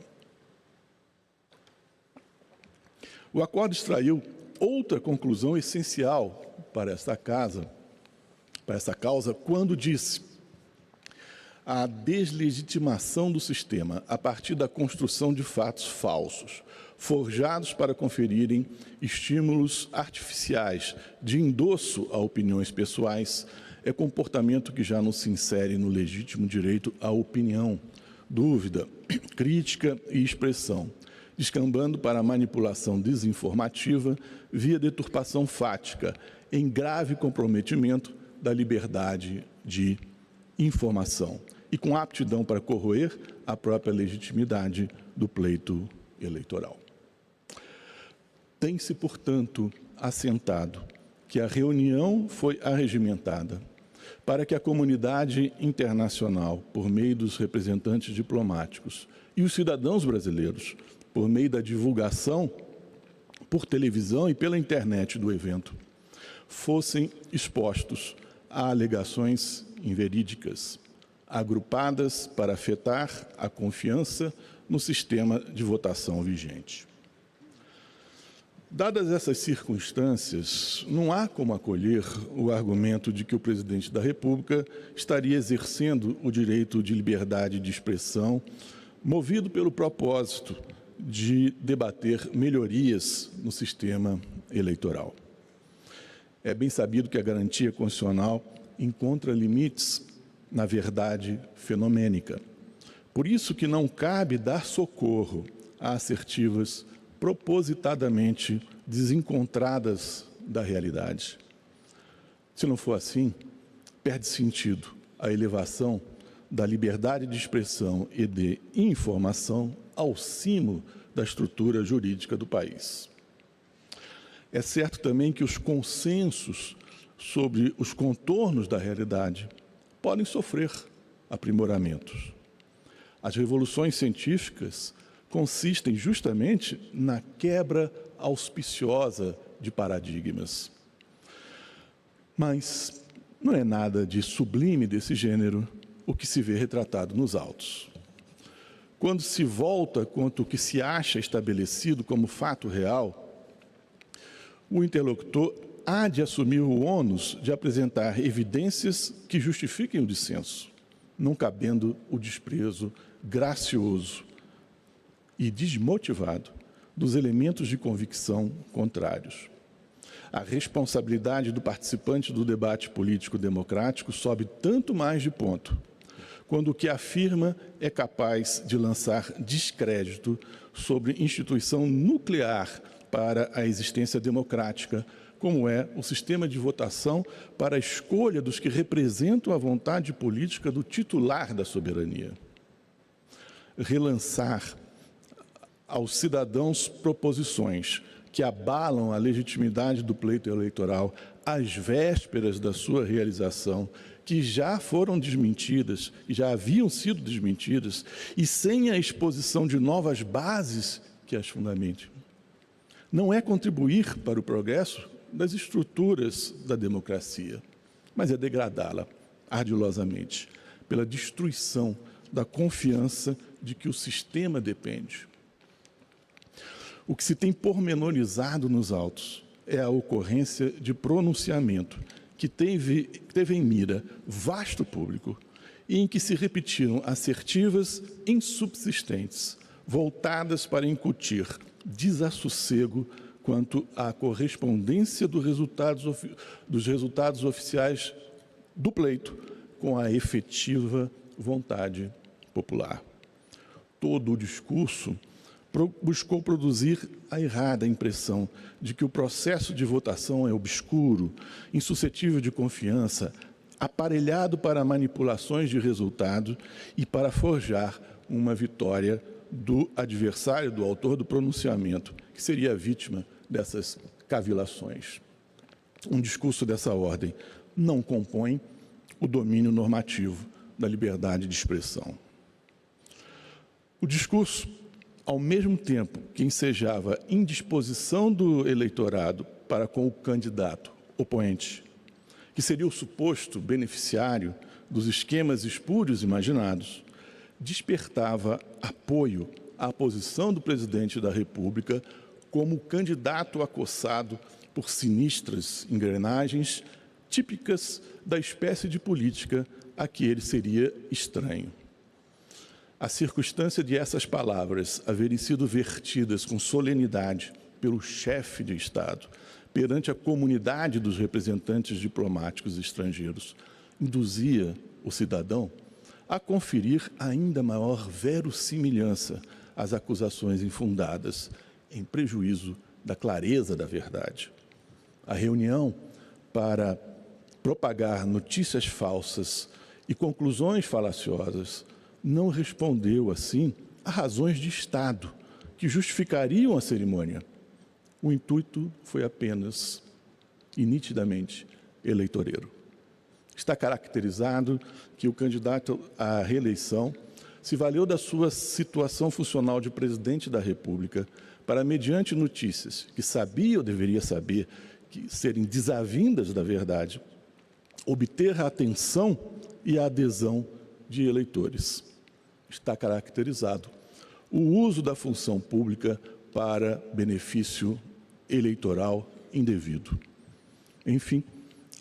O acordo extraiu outra conclusão essencial para esta causa, quando disse: a deslegitimação do sistema a partir da construção de fatos falsos, forjados para conferirem estímulos artificiais de endosso a opiniões pessoais, é comportamento que já não se insere no legítimo direito à opinião, dúvida, crítica e expressão, descambando para a manipulação desinformativa via deturpação fática, em grave comprometimento da liberdade de informação e com aptidão para corroer a própria legitimidade do pleito eleitoral. Tem-se, portanto, assentado que a reunião foi arregimentada para que a comunidade internacional, por meio dos representantes diplomáticos, e os cidadãos brasileiros, por meio da divulgação por televisão e pela internet do evento, fossem expostos a alegações inverídicas, agrupadas para afetar a confiança no sistema de votação vigente. Dadas essas circunstâncias, não há como acolher o argumento de que o presidente da República estaria exercendo o direito de liberdade de expressão, movido pelo propósito de debater melhorias no sistema eleitoral. É bem sabido que a garantia constitucional encontra limites na verdade fenomênica. Por isso que não cabe dar socorro a assertivas propositadamente desencontradas da realidade. Se não for assim, perde sentido a elevação da liberdade de expressão e de informação ao cimo da estrutura jurídica do país. É certo também que os consensos sobre os contornos da realidade podem sofrer aprimoramentos. As revoluções científicas consistem justamente na quebra auspiciosa de paradigmas. Mas não é nada de sublime desse gênero o que se vê retratado nos autos. Quando se volta contra o que se acha estabelecido como fato real, o interlocutor há de assumir o ônus de apresentar evidências que justifiquem o dissenso, não cabendo o desprezo gracioso e desmotivado dos elementos de convicção contrários. A responsabilidade do participante do debate político democrático sobe tanto mais de ponto, quando o que afirma é capaz de lançar descrédito sobre instituição nuclear para a existência democrática, como é o sistema de votação para a escolha dos que representam a vontade política do titular da soberania. Relançar aos cidadãos proposições que abalam a legitimidade do pleito eleitoral às vésperas da sua realização, que já foram desmentidas, e já haviam sido desmentidas, e sem a exposição de novas bases que as fundamentem. Não é contribuir para o progresso das estruturas da democracia, mas é degradá-la ardilosamente, pela destruição da confiança de que o sistema depende. O que se tem pormenorizado nos autos é a ocorrência de pronunciamento que teve em mira vasto público e em que se repetiram assertivas insubsistentes, voltadas para incutir desassossego quanto à correspondência dos resultados oficiais do pleito com a efetiva vontade popular. Todo o discurso buscou produzir a errada impressão de que o processo de votação é obscuro, insuscetível de confiança, aparelhado para manipulações de resultado e para forjar uma vitória do adversário, do autor do pronunciamento, que seria vítima dessas cavilações. Um discurso dessa ordem não compõe o domínio normativo da liberdade de expressão. O discurso, ao mesmo tempo que ensejava indisposição do eleitorado para com o candidato oponente, que seria o suposto beneficiário dos esquemas espúrios imaginados, despertava apoio à posição do presidente da República como candidato acossado por sinistras engrenagens típicas da espécie de política a que ele seria estranho. A circunstância de essas palavras haverem sido vertidas com solenidade pelo chefe de Estado perante a comunidade dos representantes diplomáticos estrangeiros induzia o cidadão a conferir ainda maior verossimilhança às acusações infundadas, em prejuízo da clareza da verdade. A reunião para propagar notícias falsas e conclusões falaciosas não respondeu, assim, a razões de Estado que justificariam a cerimônia. O intuito foi apenas e nitidamente eleitoreiro. Está caracterizado que o candidato à reeleição se valeu da sua situação funcional de presidente da República para, mediante notícias que sabia ou deveria saber que serem desavindas da verdade, obter a atenção e a adesão de eleitores. Está caracterizado o uso da função pública para benefício eleitoral indevido. Enfim,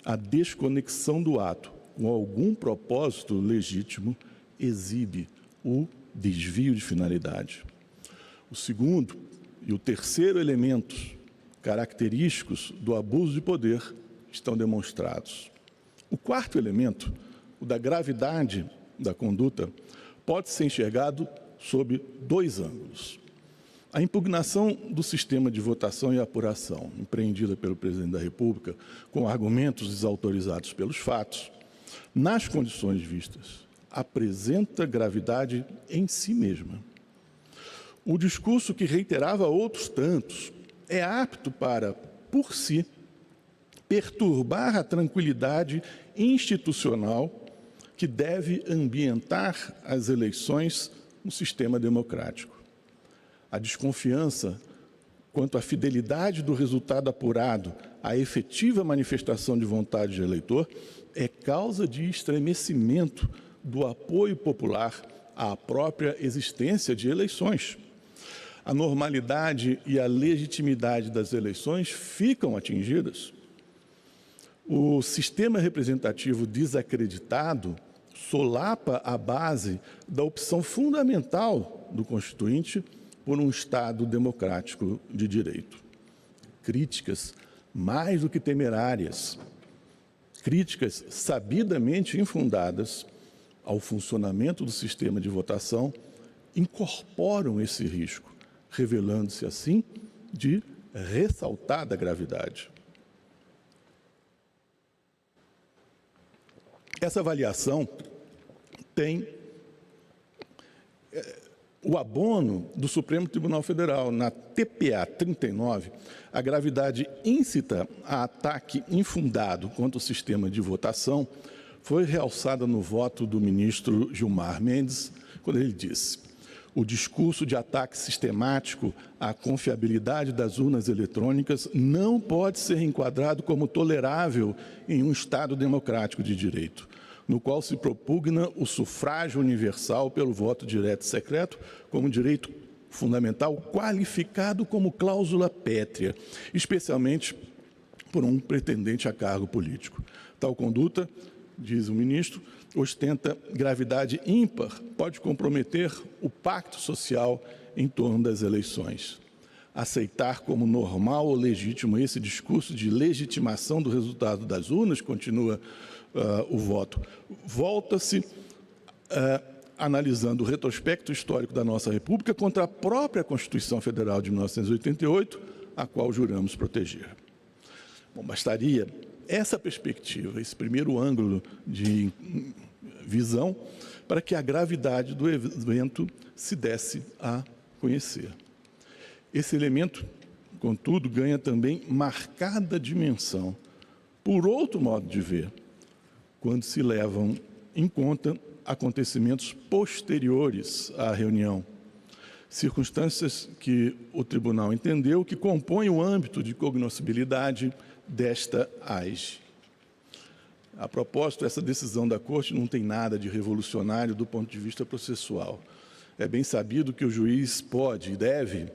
a desconexão do ato com algum propósito legítimo exibe o desvio de finalidade. O segundo e o terceiro elementos característicos do abuso de poder estão demonstrados. O quarto elemento, o da gravidade da conduta, pode ser enxergado sob dois ângulos. A impugnação do sistema de votação e apuração, empreendida pelo presidente da República, com argumentos desautorizados pelos fatos, nas condições vistas, apresenta gravidade em si mesma. O discurso que reiterava outros tantos é apto para, por si, perturbar a tranquilidade institucional que deve ambientar as eleições no sistema democrático. A desconfiança quanto à fidelidade do resultado apurado à efetiva manifestação de vontade do eleitor é causa de estremecimento do apoio popular à própria existência de eleições. A normalidade e a legitimidade das eleições ficam atingidas. O sistema representativo desacreditado solapa a base da opção fundamental do Constituinte por um Estado democrático de direito. Críticas mais do que temerárias, críticas sabidamente infundadas ao funcionamento do sistema de votação incorporam esse risco, revelando-se assim de ressaltada gravidade. Essa avaliação tem o abono do Supremo Tribunal Federal. Na TPA 39, a gravidade íncita a ataque infundado contra o sistema de votação foi realçada no voto do ministro Gilmar Mendes, quando ele disse: o discurso de ataque sistemático à confiabilidade das urnas eletrônicas não pode ser enquadrado como tolerável em um Estado democrático de direito, no qual se propugna o sufrágio universal pelo voto direto e secreto como direito fundamental qualificado como cláusula pétrea, especialmente por um pretendente a cargo político. Tal conduta, diz o ministro, ostenta gravidade ímpar, pode comprometer o pacto social em torno das eleições. Aceitar como normal ou legítimo esse discurso de legitimação do resultado das urnas, continua o voto, volta-se analisando o retrospecto histórico da nossa República contra a própria Constituição Federal de 1988, a qual juramos proteger. Bom, bastaria essa perspectiva, esse primeiro ângulo de visão, para que a gravidade do evento se desse a conhecer. Esse elemento, contudo, ganha também marcada dimensão, por outro modo de ver, quando se levam em conta acontecimentos posteriores à reunião, circunstâncias que o tribunal entendeu que compõem o âmbito de cognoscibilidade desta AIGE. A propósito, essa decisão da Corte não tem nada de revolucionário do ponto de vista processual. É bem sabido que o juiz pode e deve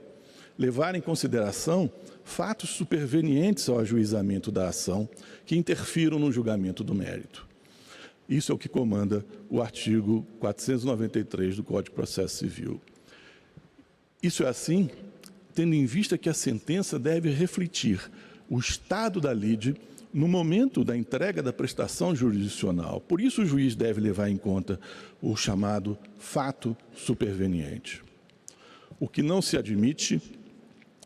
levar em consideração fatos supervenientes ao ajuizamento da ação que interfiram no julgamento do mérito. Isso é o que comanda o artigo 493 do Código de Processo Civil. Isso é assim, tendo em vista que a sentença deve refletir o estado da lide no momento da entrega da prestação jurisdicional. Por isso, o juiz deve levar em conta o chamado fato superveniente. O que não se admite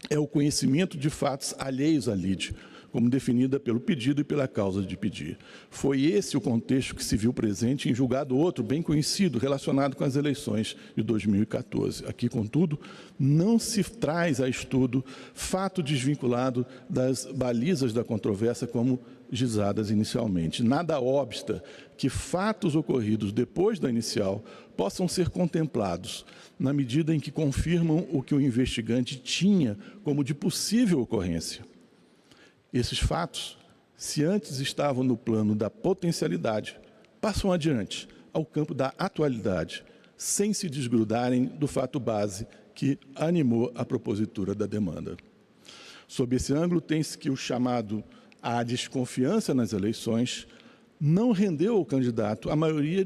é o conhecimento de fatos alheios à lide, como definida pelo pedido e pela causa de pedir. Foi esse o contexto que se viu presente em julgado outro bem conhecido, relacionado com as eleições de 2014. Aqui, contudo, não se traz a estudo fato desvinculado das balizas da controvérsia como gizadas inicialmente. Nada obsta que fatos ocorridos depois da inicial possam ser contemplados na medida em que confirmam o que o investigante tinha como de possível ocorrência. Esses fatos, se antes estavam no plano da potencialidade, passam adiante ao campo da atualidade, sem se desgrudarem do fato base que animou a propositura da demanda. Sob esse ângulo, tem-se que o chamado à desconfiança nas eleições não rendeu ao candidato a maioria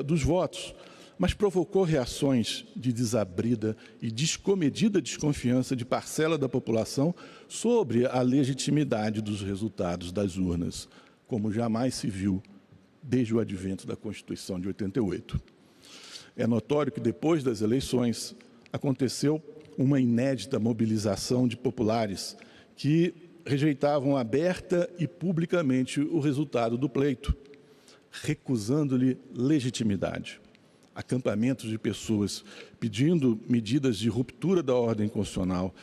dos votos, mas provocou reações de desabrida e descomedida desconfiança de parcela da população sobre a legitimidade dos resultados das urnas, como jamais se viu desde o advento da Constituição de 88. É notório que, depois das eleições, aconteceu uma inédita mobilização de populares que rejeitavam aberta e publicamente o resultado do pleito, recusando-lhe legitimidade. Acampamentos de pessoas pedindo medidas de ruptura da ordem constitucional,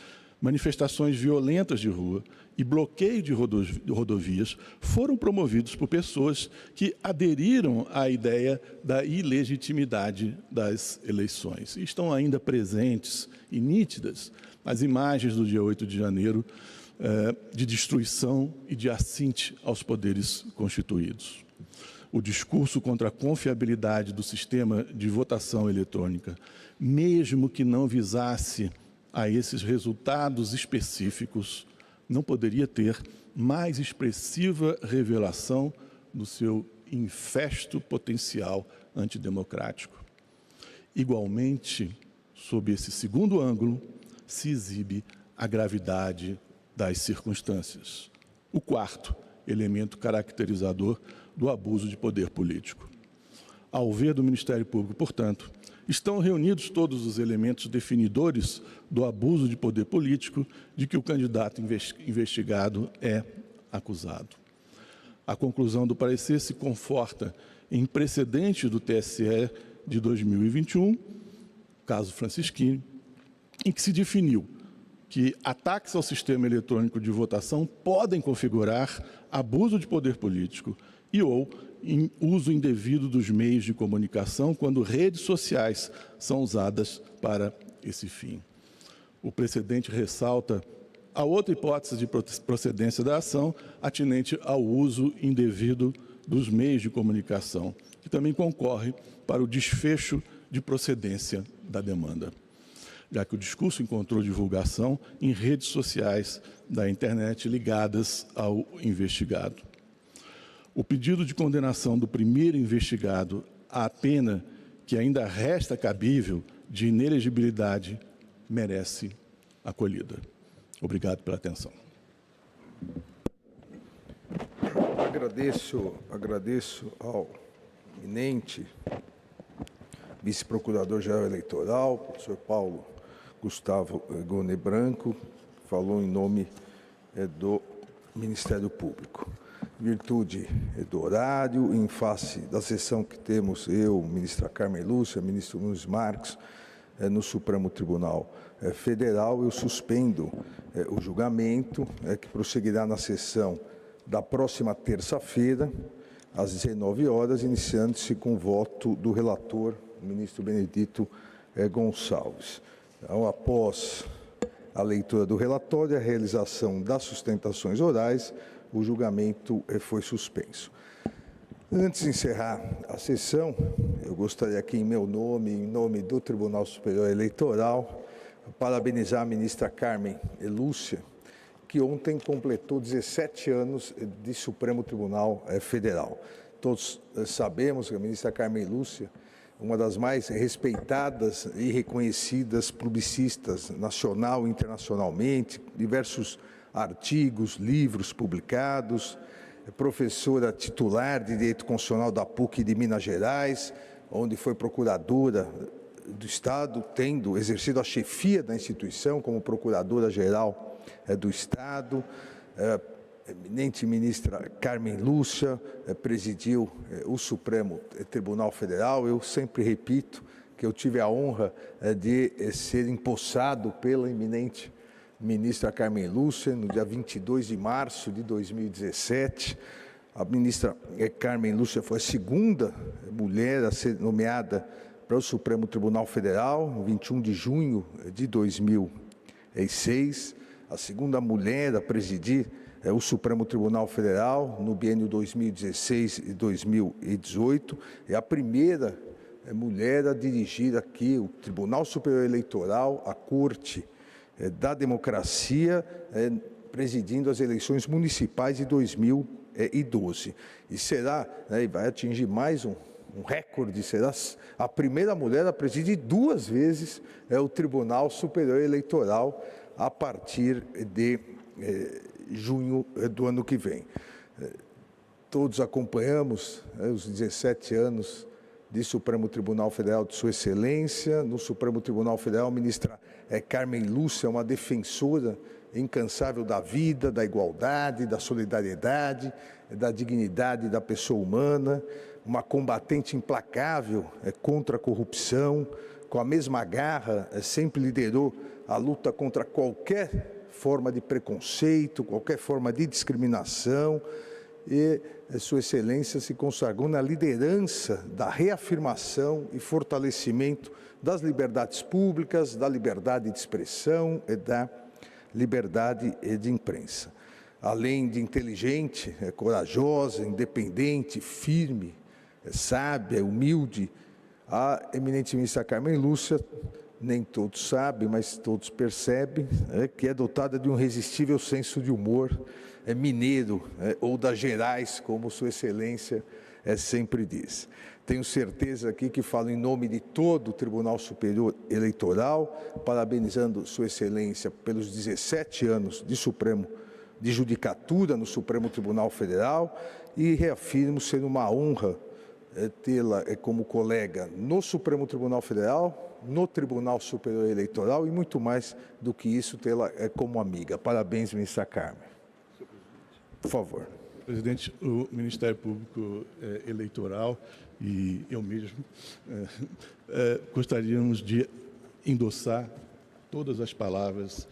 manifestações violentas de rua e bloqueio de rodovias foram promovidos por pessoas que aderiram à ideia da ilegitimidade das eleições. E estão ainda presentes e nítidas as imagens do dia 8 de janeiro de destruição e de assinte aos poderes constituídos. O discurso contra a confiabilidade do sistema de votação eletrônica, mesmo que não visasse a esses resultados específicos, não poderia ter mais expressiva revelação do seu infesto potencial antidemocrático. Igualmente, sob esse segundo ângulo, se exibe a gravidade das circunstâncias. O quarto elemento caracterizador do abuso de poder político. Ao ver do Ministério Público, portanto, estão reunidos todos os elementos definidores do abuso de poder político de que o candidato investigado é acusado. A conclusão do parecer se conforta em precedentes do TSE de 2021, caso Francisquini, em que se definiu que ataques ao sistema eletrônico de votação podem configurar abuso de poder político ou uso indevido dos meios de comunicação quando redes sociais são usadas para esse fim. O precedente ressalta a outra hipótese de procedência da ação, atinente ao uso indevido dos meios de comunicação, que também concorre para o desfecho de procedência da demanda, já que o discurso encontrou divulgação em redes sociais da internet ligadas ao investigado. O pedido de condenação do primeiro investigado à pena que ainda resta cabível de inelegibilidade merece acolhida. Obrigado pela atenção.
Agradeço ao eminente vice-procurador-geral eleitoral, professor Paulo Gustavo Gone Branco, falou em nome do Ministério Público. Em virtude do horário, em face da sessão que temos eu, ministra Carmen Lúcia, ministro Nunes Marques, no Supremo Tribunal Federal, eu suspendo o julgamento, que prosseguirá na sessão da próxima terça-feira, às 19 horas, iniciando-se com o voto do relator, o ministro Benedito Gonçalves. Então, após a leitura do relatório e a realização das sustentações orais, o julgamento foi suspenso. Antes de encerrar a sessão, eu gostaria aqui, em meu nome, em nome do Tribunal Superior Eleitoral, parabenizar a ministra Carmen Lúcia, que ontem completou 17 anos de Supremo Tribunal Federal. Todos sabemos que a ministra Carmen Lúcia, uma das mais respeitadas e reconhecidas publicistas nacional e internacionalmente, diversos artigos, livros publicados, professora titular de Direito Constitucional da PUC de Minas Gerais, onde foi procuradora do Estado, tendo exercido a chefia da instituição como procuradora-geral do Estado. Eminente ministra Carmen Lúcia presidiu o Supremo Tribunal Federal. Eu sempre repito que eu tive a honra de ser empossado pela eminente ministra Carmen Lúcia no dia 22 de março de 2017. A ministra Carmen Lúcia foi a segunda mulher a ser nomeada para o Supremo Tribunal Federal, no 21 de junho de 2006, a segunda mulher a presidir o Supremo Tribunal Federal no biênio 2016 e 2018, é a primeira mulher a dirigir aqui o Tribunal Superior Eleitoral, a Corte da Democracia, presidindo as eleições municipais de 2012. E será, e vai atingir mais um recorde, será a primeira mulher a presidir 2 vezes o Tribunal Superior Eleitoral a partir de junho do ano que vem. Todos acompanhamos os 17 anos de Supremo Tribunal Federal de Sua Excelência. No Supremo Tribunal Federal, a ministra Carmen Lúcia é uma defensora incansável da vida, da igualdade, da solidariedade, da dignidade da pessoa humana, uma combatente implacável contra a corrupção, com a mesma garra, sempre liderou a luta contra qualquer forma de preconceito, qualquer forma de discriminação, e Sua Excelência se consagrou na liderança da reafirmação e fortalecimento das liberdades públicas, da liberdade de expressão e da liberdade de imprensa. Além de inteligente, corajosa, independente, firme, sábia, humilde, a eminente ministra Carmen Lúcia, nem todos sabem, mas todos percebem, que é dotada de um irresistível senso de humor, mineiro, ou das Gerais, como Sua Excelência sempre diz. Tenho certeza aqui que falo em nome de todo o Tribunal Superior Eleitoral, parabenizando Sua Excelência pelos 17 anos de judicatura no Supremo Tribunal Federal, e reafirmo ser uma honra tê-la como colega no Supremo Tribunal Federal, no Tribunal Superior Eleitoral e muito mais do que isso, tê-la como amiga. Parabéns, ministra Carmen. Por favor.
Presidente, o Ministério Público Eleitoral e eu mesmo gostaríamos de endossar todas as palavras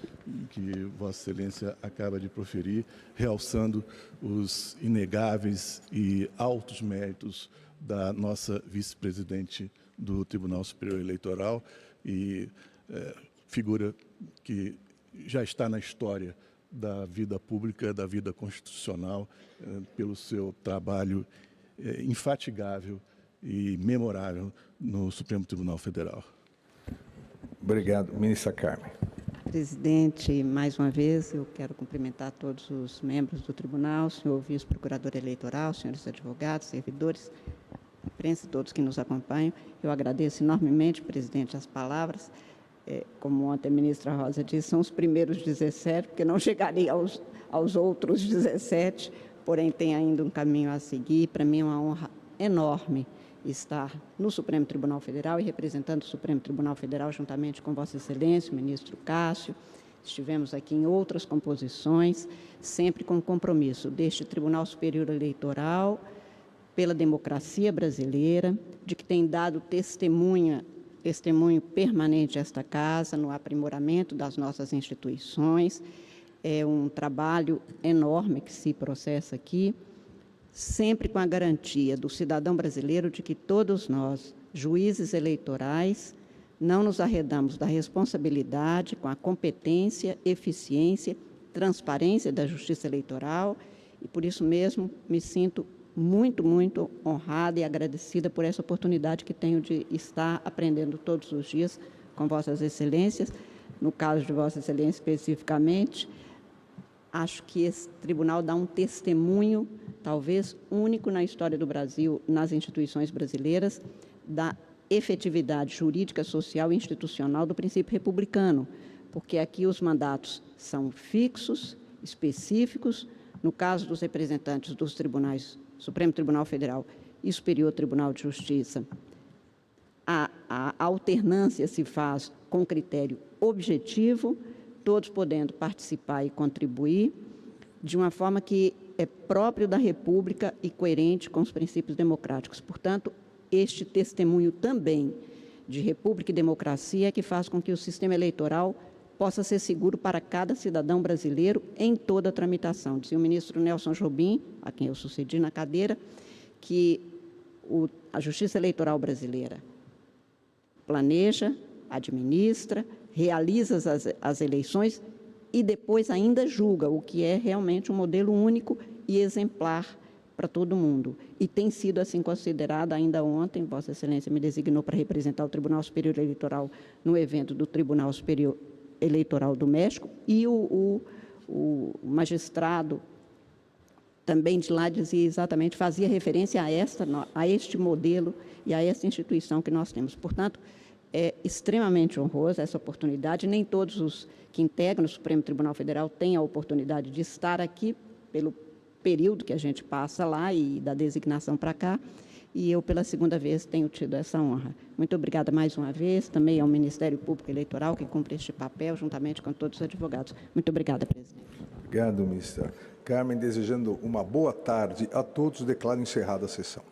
que Vossa Excelência acaba de proferir, realçando os inegáveis e altos méritos da nossa vice-presidente do Tribunal Superior Eleitoral e figura que já está na história da vida pública, da vida constitucional, pelo seu trabalho infatigável e memorável no Supremo Tribunal Federal.
Obrigado. Ministra Carmen.
Presidente, mais uma vez, eu quero cumprimentar todos os membros do tribunal, senhor vice-procurador eleitoral, senhores advogados, servidores, imprensa e todos que nos acompanham. Eu agradeço enormemente, presidente, as palavras. Como ontem a ministra Rosa disse, são os primeiros 17, porque não chegaria aos outros 17, porém tem ainda um caminho a seguir. Para mim é uma honra enorme estar no Supremo Tribunal Federal e representando o Supremo Tribunal Federal juntamente com Vossa Excelência, o ministro Cássio. Estivemos aqui em outras composições, sempre com o compromisso deste Tribunal Superior Eleitoral pela democracia brasileira, de que tem dado testemunho permanente a esta casa no aprimoramento das nossas instituições. É um trabalho enorme que se processa aqui, sempre com a garantia do cidadão brasileiro de que todos nós, juízes eleitorais, não nos arredamos da responsabilidade com a competência, eficiência, transparência da justiça eleitoral e, por isso mesmo, me sinto muito, muito honrada e agradecida por essa oportunidade que tenho de estar aprendendo todos os dias com Vossas Excelências. No caso de Vossa Excelência especificamente, acho que esse tribunal dá um testemunho, talvez único na história do Brasil, nas instituições brasileiras, da efetividade jurídica, social e institucional do princípio republicano, porque aqui os mandatos são fixos, específicos. No caso dos representantes dos tribunais, Supremo Tribunal Federal e Superior Tribunal de Justiça, a alternância se faz com critério objetivo, todos podendo participar e contribuir de uma forma que é próprio da República e coerente com os princípios democráticos. Portanto, este testemunho também de República e democracia é que faz com que o sistema eleitoral possa ser seguro para cada cidadão brasileiro em toda a tramitação. Dizia o ministro Nelson Jobim, a quem eu sucedi na cadeira, que a Justiça Eleitoral brasileira planeja, administra, realiza as eleições e depois ainda julga, o que é realmente um modelo único e exemplar para todo mundo. E tem sido assim considerada. Ainda ontem, Vossa Excelência me designou para representar o Tribunal Superior Eleitoral no evento do Tribunal Superior Eleitoral do México, e o magistrado também de lá dizia exatamente, fazia referência a este modelo e a essa instituição que nós temos. Portanto, é extremamente honrosa essa oportunidade. Nem todos os que integram o Supremo Tribunal Federal têm a oportunidade de estar aqui pelo período que a gente passa lá e da designação para cá, e eu, pela segunda vez, tenho tido essa honra. Muito obrigada mais uma vez, também ao Ministério Público Eleitoral, que cumpre este papel, juntamente com todos os advogados. Muito obrigada, presidente.
Obrigado, ministra Carmen. Desejando uma boa tarde a todos, declaro encerrada a sessão.